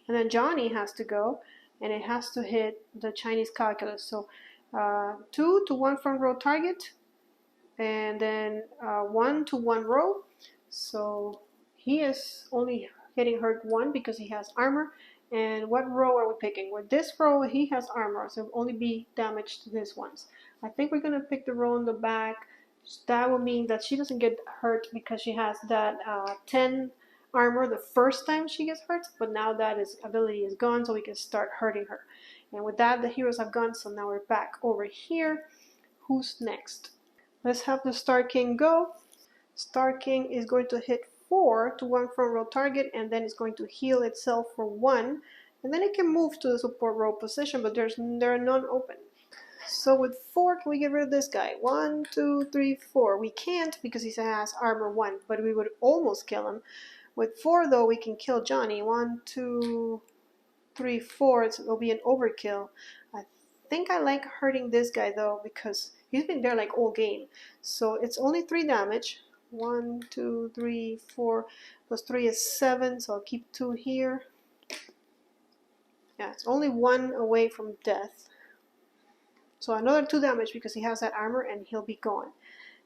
And then Johnny has to go, and it has to hit the Chinese calculus. So 2 to 1 front row target, and then 1 to 1 row. So he is only getting hurt 1 because he has armor. And what row are we picking? With this row, he has armor, so it'll only be damage to this ones. I think we're going to pick the row in the back. That will mean that she doesn't get hurt because she has that 10 armor the first time she gets hurt, but now that his ability is gone, so we can start hurting her. And with that, the heroes have gone, so now we're back over here. Who's next? Let's have the Star King go. Star King is going to hit 4 to 1 front row target, and then it's going to heal itself for 1, and then it can move to the support row position, but there are none open. So with 4, can we get rid of this guy? 1, 2, 3, 4. We can't because he has armor 1, but we would almost kill him. With 4, though, we can kill Johnny. 1, 2, 3, 4. It'll be an overkill. I think I like hurting this guy, though, because he's been there like all game. So it's only 3 damage. 1, 2, 3, 4. Plus 3 is 7, so I'll keep 2 here. Yeah, it's only 1 away from death. So another 2 damage because he has that armor and he'll be gone.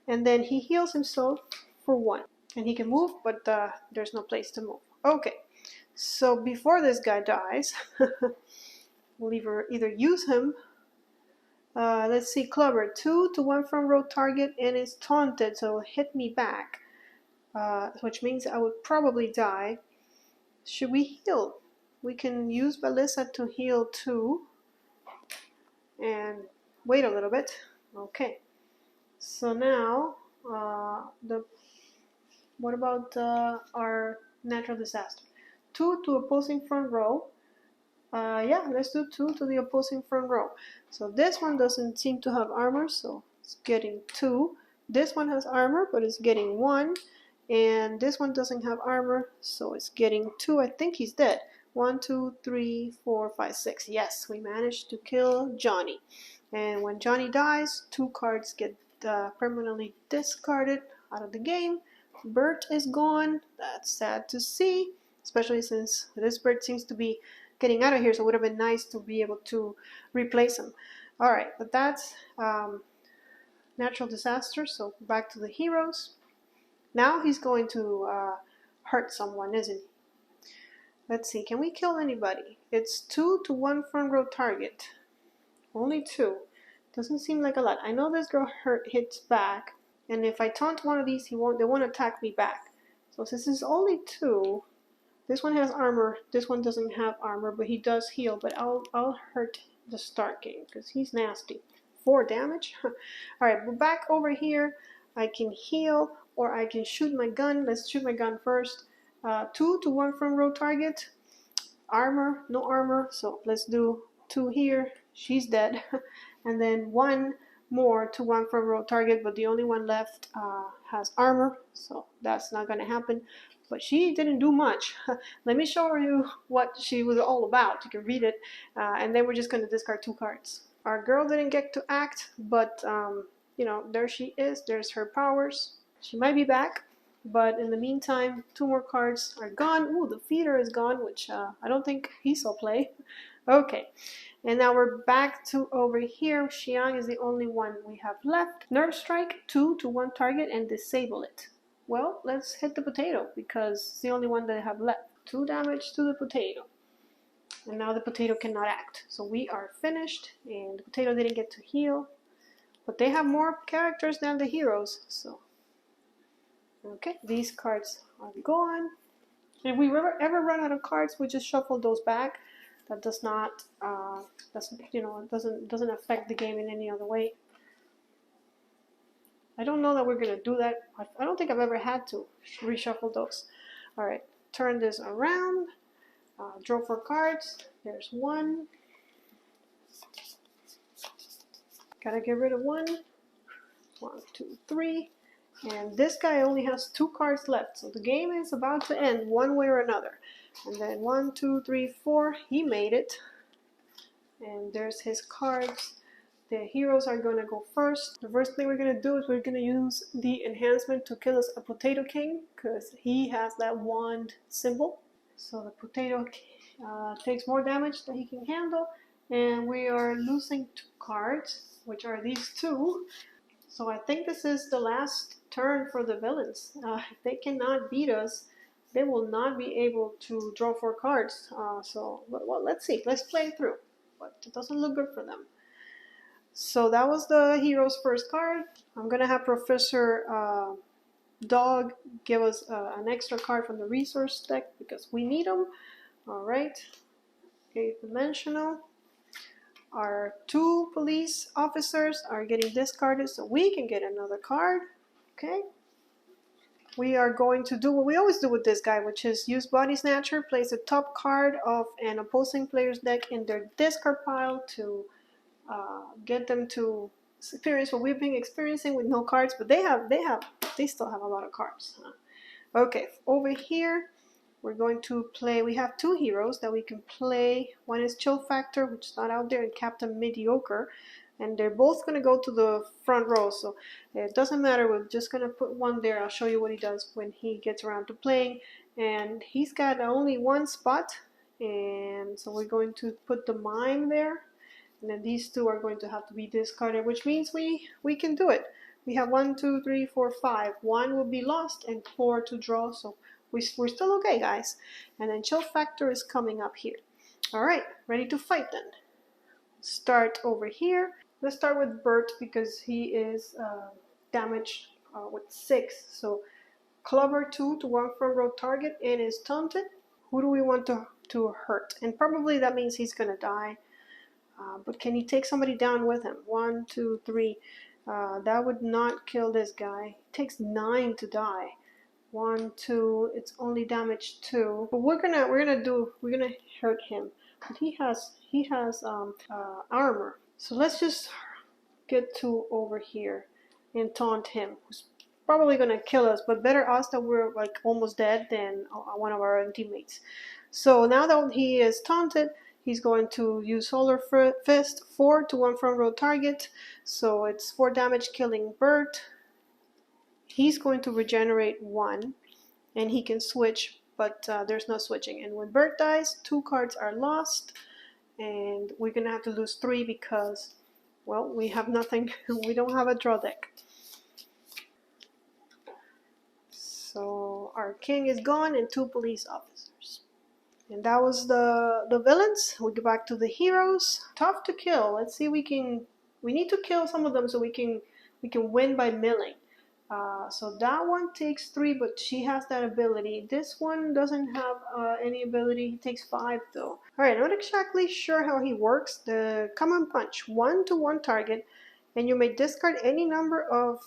And then he heals himself for 1. And he can move, but there's no place to move. Okay, so before this guy dies, we'll either use him. Let's see, Clubber. 2 to 1 front row target and is taunted, so it'll hit me back. Which means I would probably die. Should we heal? We can use Ballista to heal 2. And wait a little bit. Okay. So now, what about our natural disaster? 2 to opposing front row. Yeah, let's do 2 to the opposing front row. So this one doesn't seem to have armor, so it's getting 2. This one has armor, but it's getting 1. And this one doesn't have armor, so it's getting 2. I think he's dead. 1, 2, 3, 4, 5, 6. Yes, we managed to kill Johnny. And when Johnny dies, 2 cards get permanently discarded out of the game. Bert is gone. That's sad to see, especially since this Bert seems to be getting out of here, so it would have been nice to be able to replace him. Alright, but that's natural disaster, so back to the heroes. Now he's going to hurt someone, isn't he? Let's see, can we kill anybody? It's 2 to 1 front row target. Only 2. Doesn't seem like a lot. I know this girl hits back, and if I taunt one of these, they won't attack me back. So since it's only 2, this one has armor, this one doesn't have armor, but he does heal, but I'll hurt the Star King, because he's nasty. 4 damage? Alright, we're back over here. I can heal, or I can shoot my gun. Let's shoot my gun first. 2 to 1 front row target. Armor, no armor, so let's do 2 here. She's dead. And then 1 more to 1 front row target, but the only one left has armor, so that's not going to happen. But she didn't do much. Let me show you what she was all about. You can read it, and then we're just going to discard 2 cards. Our girl didn't get to act, but you know, there she is. There's her powers. She might be back, but in the meantime, 2 more cards are gone. Ooh, the feeder is gone, which I don't think he saw play. Okay, and now we're back to over here. Xiang is the only one we have left. Nerve Strike, 2 to 1 target and disable it. Well, let's hit the potato because it's the only one that I have left. 2 damage to the potato. And now the potato cannot act. So we are finished, and the potato didn't get to heal. But they have more characters than the heroes, so. Okay, these cards are gone. If we ever run out of cards, we just shuffle those back. That does not, doesn't affect the game in any other way. I don't know that we're gonna do that. I don't think I've ever had to reshuffle those. All right, turn this around. Draw 4 cards. There's 1. Gotta get rid of 1. 1, 2, 3. And this guy only has 2 cards left, so the game is about to end one way or another. And then 1, 2, 3, 4. He made it. And there's his cards. The heroes are going to go first. The first thing we're going to do is we're going to use the enhancement to kill us a Potato King, because he has that wand symbol. So the Potato takes more damage than he can handle. And we are losing 2 cards, which are these 2. So I think this is the last turn for the villains. If they cannot beat us, they will not be able to draw 4 cards. Well, let's see. Let's play it through. But it doesn't look good for them. So that was the hero's first card. I'm going to have Professor Dog give us an extra card from the resource deck because we need them. Alright. 8th dimensional. Our 2 police officers are getting discarded so we can get another card. Okay. We are going to do what we always do with this guy, which is use Body Snatcher, place the top card of an opposing player's deck in their discard pile to get them to experience what we've been experiencing with no cards, but they still have a lot of cards. Okay, over here we're going to play. We have 2 heroes that we can play. One is Chill Factor, which is not out there, and Captain Mediocre, and they're both going to go to the front row. So it doesn't matter. We're just going to put one there. I'll show you what he does when he gets around to playing, and he's got only 1 spot, and so we're going to put the mime there. And then these 2 are going to have to be discarded, which means we can do it. We have 1, 2, 3, 4, 5. 1 will be lost and 4 to draw, so we're still okay, guys. And then Chill Factor is coming up here. All right, ready to fight then. Start over here. Let's start with Bert because he is damaged with 6. So Clubber 2 to 1 front row target and is taunted. Who do we want to hurt? And probably that means he's going to die. But can he take somebody down with him? 1, 2, 3. That would not kill this guy. It takes 9 to die. 1, 2. It's only damage 2. But we're gonna hurt him. But he has armor. So let's just get 2 over here and taunt him. Who's probably gonna kill us. But better us that we're like almost dead than one of our own teammates. So now that he is taunted, he's going to use Solar Fist, 4 to 1 front row target. So it's 4 damage killing Bert. He's going to regenerate 1. And he can switch, but there's no switching. And when Bert dies, 2 cards are lost. And we're going to have to lose 3 because, well, we have nothing. We don't have a draw deck. So our king is gone and 2 police officers. And that was the villains. We go back to the heroes. Tough to kill. Let's see. We need to kill some of them so we can win by milling. So that one takes 3, but she has that ability. This one doesn't have any ability. He takes 5 though. All right, not exactly sure how he works. The common punch, 1 to 1 target, and you may discard any number of,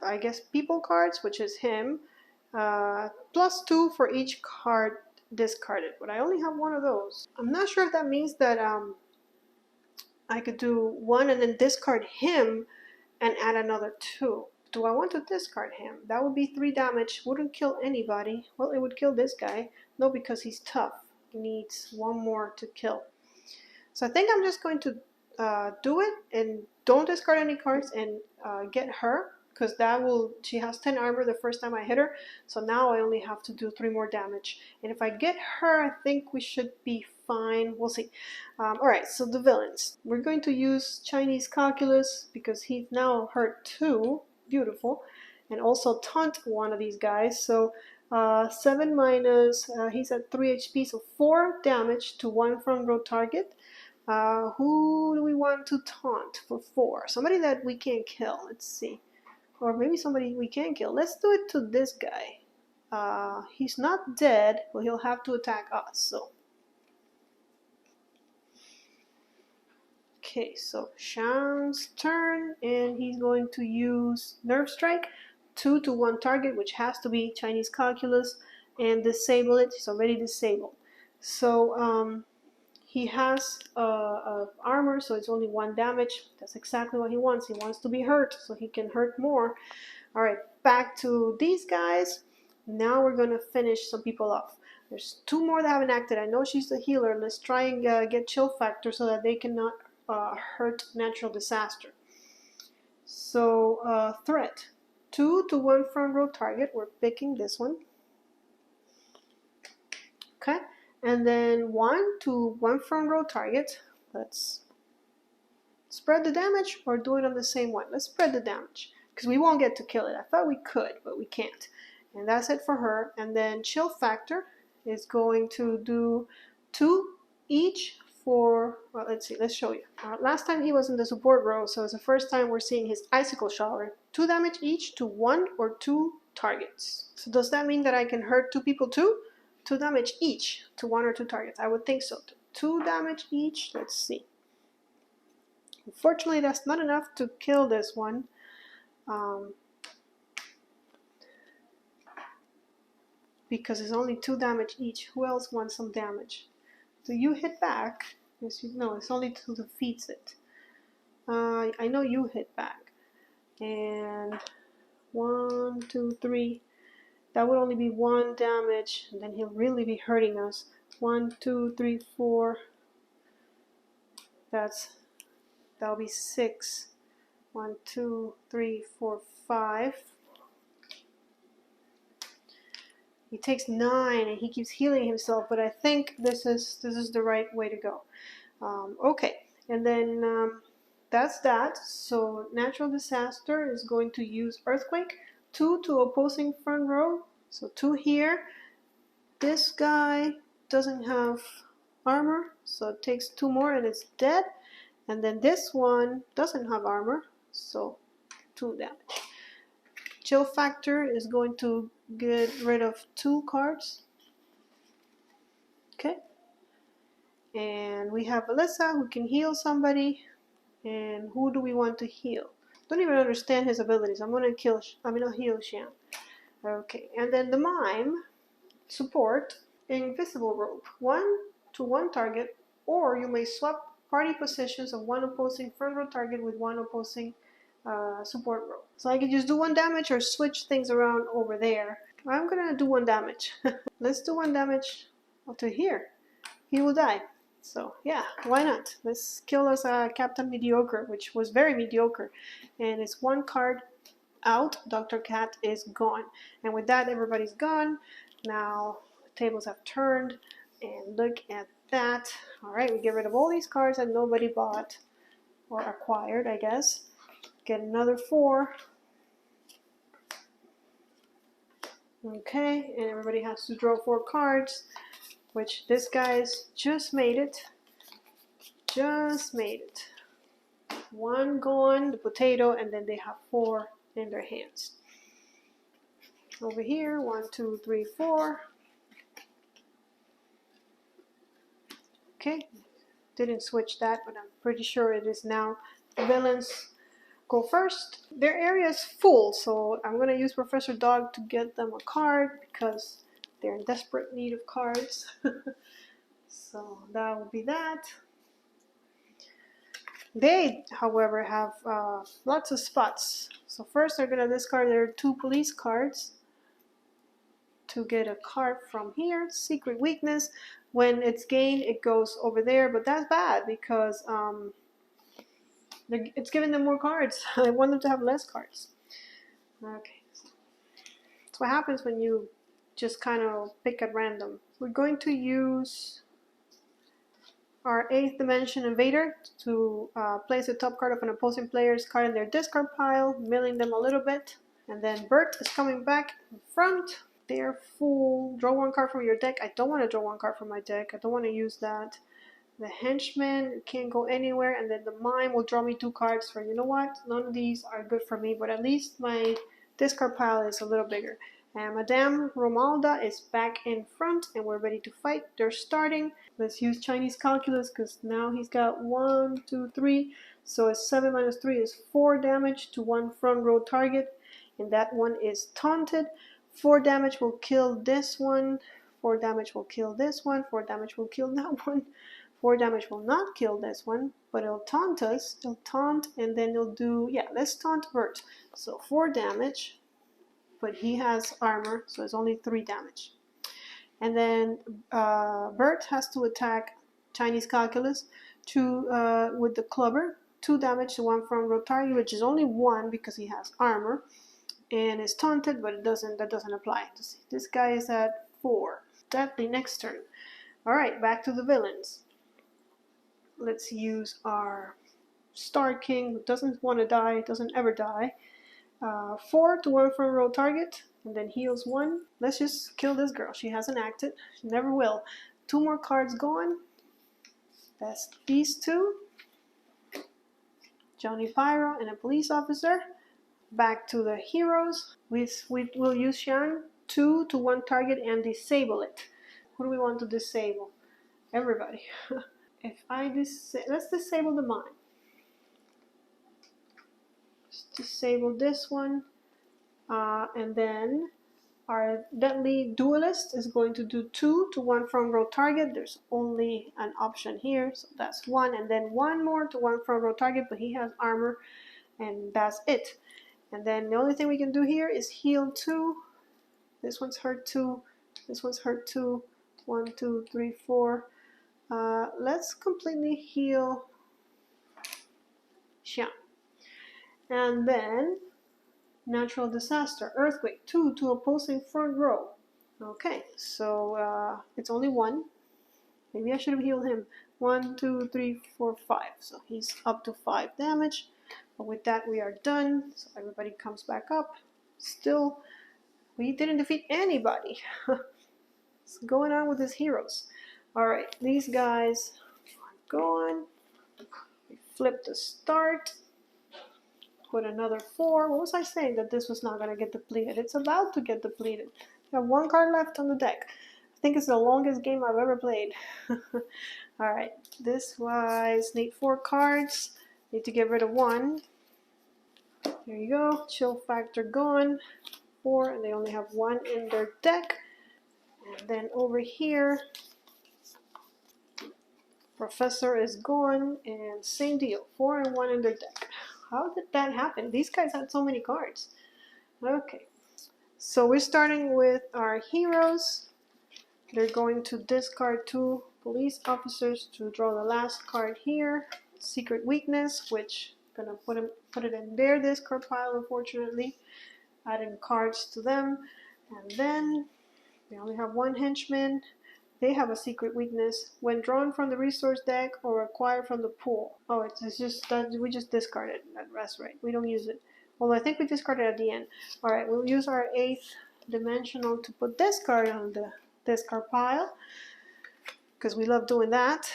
I guess, people cards, which is him, plus 2 for each card discarded, but I only have 1 of those. I'm not sure if that means that I could do 1 and then discard him and add another 2. Do I want to discard him? That would be 3 damage. Wouldn't kill anybody. Well, it would kill this guy. No, because he's tough. He needs 1 more to kill. So I think I'm just going to do it and don't discard any cards and get her, because she has 10 armor the first time I hit her. So now I only have to do 3 more damage. And if I get her, I think we should be fine. We'll see. Alright, so the villains. We're going to use Chinese Calculus because he's now hurt 2. Beautiful. And also taunt one of these guys. So 7 minus, he's at 3 HP, so 4 damage to 1 front row target. Who do we want to taunt for 4? Somebody that we can't kill. Let's see. Or maybe somebody we can kill. Let's do it to this guy. He's not dead, but he'll have to attack us. So, okay, so Shan's turn, and he's going to use Nerve Strike, 2 to 1 target, which has to be Chinese Calculus, and disable it. He's already disabled. So he has armor, so it's only 1 damage. That's exactly what he wants. He wants to be hurt, so he can hurt more. All right, back to these guys. Now we're going to finish some people off. There's 2 more that haven't acted. I know she's the healer. Let's try and get chill factor so that they cannot hurt natural disaster. So threat. 2 to 1 front row target. We're picking this one. Okay. And then 1 to 1 front row target. Let's spread the damage or do it on the same one. Let's spread the damage because we won't get to kill it. I thought we could, but we can't. And that's it for her. And then chill factor is going to do 2 each for, well, let's see, let's show you. Last time he was in the support row, so it's the first time we're seeing his icicle shower. 2 damage each to 1 or 2 targets. So does that mean that I can hurt 2 people too? 2 damage each to 1 or 2 targets. I would think so. 2 damage each. Let's see. Unfortunately, that's not enough to kill this one. Because it's only 2 damage each. Who else wants some damage? Do you hit back? Yes, no, it's only 2 defeats it. I know you hit back. And 1, 2, 3. That would only be 1 damage, and then he'll really be hurting us. 1, 2, 3, 4. That'll be 6. 1, 2, 3, 4, 5. He takes 9 and he keeps healing himself, but I think this is the right way to go. Okay, and then that's that. So natural disaster is going to use earthquake. 2 to opposing front row. So 2 here. This guy doesn't have armor, so it takes 2 more and it's dead. And then this one doesn't have armor, so 2 damage. Chill factor is going to get rid of 2 cards. Okay. And we have Alyssa who can heal somebody. And who do we want to heal? Don't even understand his abilities. I'm gonna heal Shan. Okay, and then the mime support invisible rope. 1 to 1 target, or you may swap party positions of 1 opposing front row target with 1 opposing support row. So I can just do 1 damage or switch things around over there. I'm gonna do 1 damage. Let's do 1 damage to here. He will die. So yeah, why not? Let's kill us Captain Mediocre, which was very mediocre. And it's 1 card out. Dr. Cat is gone. And with that, everybody's gone. Now the tables have turned. And look at that. Alright, we get rid of all these cards that nobody bought or acquired, I guess. Get another 4. Okay, and everybody has to draw 4 cards, which this guy's just made it. Just made it. 1 gone, the potato, and then they have 4 in their hands. Over here, 1, 2, 3, 4. Okay, didn't switch that, but I'm pretty sure it is now. The villains go first. Their area is full, so I'm going to use Professor Dog to get them a card because they're in desperate need of cards. So that will be that. They, however, have lots of spots. So first they're going to discard their 2 police cards to get a card from here. Secret weakness. When it's gained, it goes over there, but that's bad because it's giving them more cards. I want them to have less cards. Okay. That's what happens when you just kind of pick at random. We're going to use our 8th dimension invader to place the top card of an opposing player's card in their discard pile, milling them a little bit. And then Bert is coming back in front. They're full. Draw 1 card from your deck. I don't want to draw 1 card from my deck. I don't want to use that. The henchman can't go anywhere, and then the mime will draw me 2 cards for, you know what, none of these are good for me, but at least my discard pile is a little bigger. And Madame Romalda is back in front, and we're ready to fight. They're starting. Let's use Chinese calculus, because now he's got 1, 2, 3, so it's 7 minus 3 is 4 damage to 1 front row target, and that one is taunted. 4 damage will kill this one. 4 damage will kill this one. 4 damage will kill that one. 4 damage will not kill this one, but it'll taunt us. It'll taunt, and then it'll do, yeah, let's taunt Bert. So 4 damage, but he has armor, so it's only 3 damage. And then Bert has to attack Chinese Calculus with the clubber. 2 damage to 1 from road target, which is only 1 because he has armor. And is taunted, but that doesn't apply. This guy is at 4. Deadly next turn. Alright, back to the villains. Let's use our Star King, who doesn't want to die, doesn't ever die. 4 to 1 from road target, and then heals 1. Let's just kill this girl. She hasn't acted. She never will. 2 more cards gone. That's these 2. Johnny Pyro and a police officer. Back to the heroes. We'll use Xian 2 to 1 target and disable it. Who do we want to disable? Everybody. If let's disable the mine. Just disable this one. And then our deadly duelist is going to do 2 to 1 from road target. There's only an option here, so that's 1. And then 1 more to 1 from road target, but he has armor, and that's it. And then the only thing we can do here is heal 2. This one's hurt 2. This one's hurt 2. 1, 2, 3, 4. Let's completely heal Xian. And then natural disaster, earthquake, 2 to opposing front row. Okay, so it's only 1. Maybe I should have healed him. 1, 2, 3, 4, 5. So he's up to 5 damage. But with that, we are done. So everybody comes back up. Still, we didn't defeat anybody. What's going on with these heroes? Alright, these guys are gone. We flip the start. Put another 4. What was I saying? That this was not going to get depleted. It's about to get depleted. We have 1 card left on the deck. I think it's the longest game I've ever played. Alright, this wise, need 4 cards. Need to get rid of 1. There you go. Chill factor gone. 4, and they only have 1 in their deck. And then over here, Professor is gone, and same deal. 4 and 1 in their deck. How did that happen? These guys had so many cards. Okay, so we're starting with our heroes. They're going to discard 2 police officers to draw the last card here. Secret weakness, which I'm gonna put it in their discard pile, unfortunately. Adding cards to them. And then they only have 1 henchman. They have a secret weakness. When drawn from the resource deck or acquired from the pool. Oh, it's just that we just discard it. That's right. We don't use it. Well, I think we discard it at the end. Alright, we'll use our 8th dimensional to put this card on the discard pile. Because we love doing that.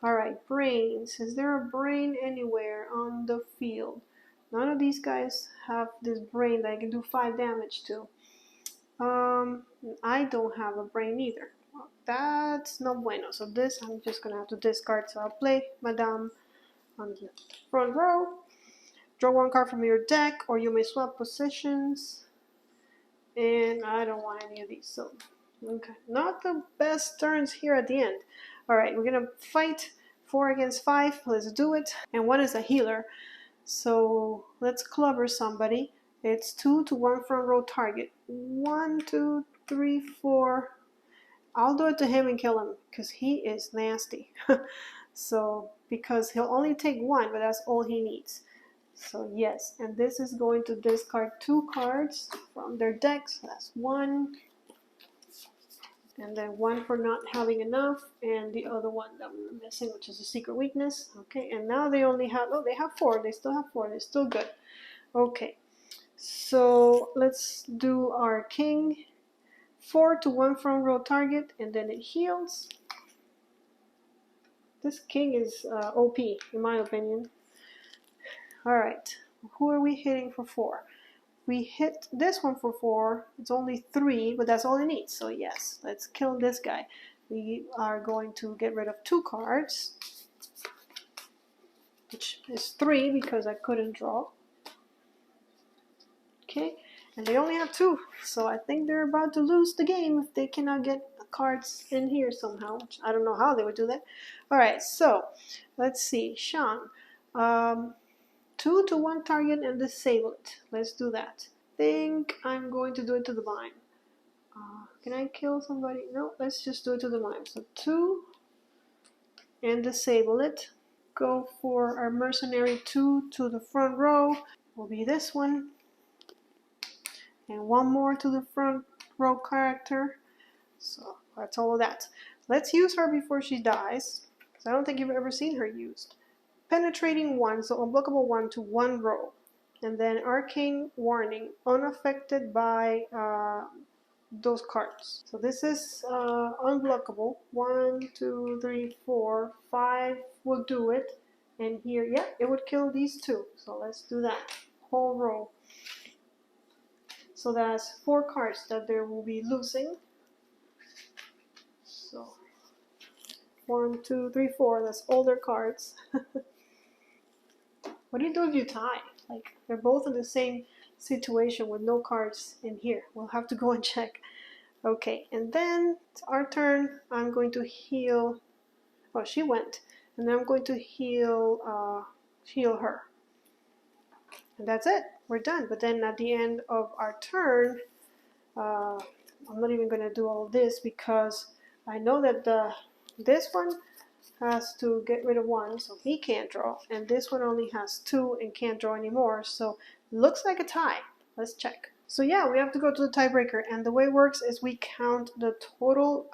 Alright, brains. Is there a brain anywhere on the field? None of these guys have this brain that I can do 5 damage to. I don't have a brain either. Well, that's no bueno. So this I'm just gonna have to discard. So I'll play Madame on the front row. Draw 1 card from your deck, or you may swap positions. And I don't want any of these. So okay, not the best turns here at the end. Alright, we're gonna fight 4 against 5. Let's do it. And 1 is a healer. So let's clubber somebody. It's 2 to 1 front row target. 1, 2, 3, 4. I'll do it to him and kill him because he is nasty. So because he'll only take 1, but that's all he needs. So yes, and this is going to discard 2 cards from their decks. So that's 1. And then 1 for not having enough, and the other one that we're missing, which is a secret weakness. Okay, and now they only have, oh, they have 4. They still have 4. They're still good. Okay, so let's do our king. 4 to 1 front row target, and then it heals. This king is OP, in my opinion. Alright, who are we hitting for 4? We hit this one for 4. It's only 3, but that's all it needs. So yes, let's kill this guy. We are going to get rid of 2 cards, which is 3 because I couldn't draw. Okay, And they only have 2, so I think they're about to lose the game if they cannot get cards in here somehow. Which I don't know how they would do that. Alright, so let's see. Sean. 2 to 1 target and disable it. Let's do that. Think I'm going to do it to the mime. Can I kill somebody? No, let's just do it to the mime. So 2 and disable it. Go for our mercenary 2 to the front row. Will be this one. And 1 more to the front row character. So that's all of that. Let's use her before she dies, because I don't think you've ever seen her used. Penetrating 1, so unblockable 1 to 1 row. And then arcane warning, unaffected by those cards. So this is unblockable. 1, 2, 3, 4, 5 will do it. And here, yeah, it would kill these 2. So let's do that. Whole row. So that's 4 cards that they will be losing. So 1, 2, 3, 4. That's all their cards. What do you do if you tie? Like, they're both in the same situation with no cards in here. We'll have to go and check. Okay, and then it's our turn. I'm going to heal. Oh, she went. And then I'm going to heal her. And that's it. We're done. But then at the end of our turn, I'm not even going to do all this because I know that this one has to get rid of 1, so he can't draw, and this one only has 2 and can't draw anymore, so looks like a tie. Let's check. So yeah, we have to go to the tiebreaker, and the way it works is we count the total,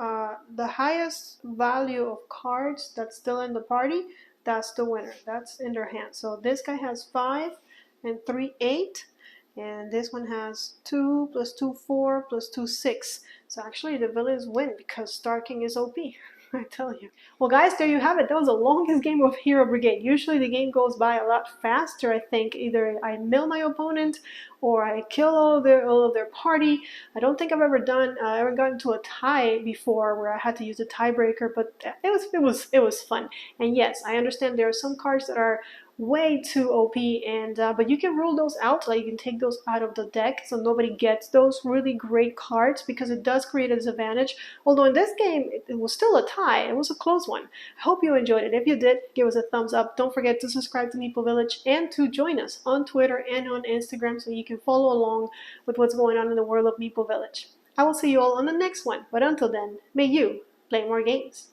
the highest value of cards that's still in the party, that's the winner. That's in their hand. So this guy has 5 and 3, 8. And this one has 2 plus 2, 4 plus 2, 6. So actually the villains win because Starking is OP. I tell you. Well guys, there you have it. That was the longest game of Hero Brigade. Usually the game goes by a lot faster, I think. Either I mill my opponent or I kill all of their party. I don't think I've ever gotten to a tie before where I had to use a tiebreaker, but it was fun. And yes, I understand there are some cards that are way too OP, and but you can rule those out. Like you can take those out of the deck so nobody gets those really great cards, because it does create a disadvantage. Although in this game it was still a tie. It was a close one. I hope you enjoyed it. If you did, give us a thumbs up. Don't forget to subscribe to Meeple Village and to join us on Twitter and on Instagram so you can follow along with what's going on in the world of Meeple Village. I will see you all on the next one, but until then, may you play more games.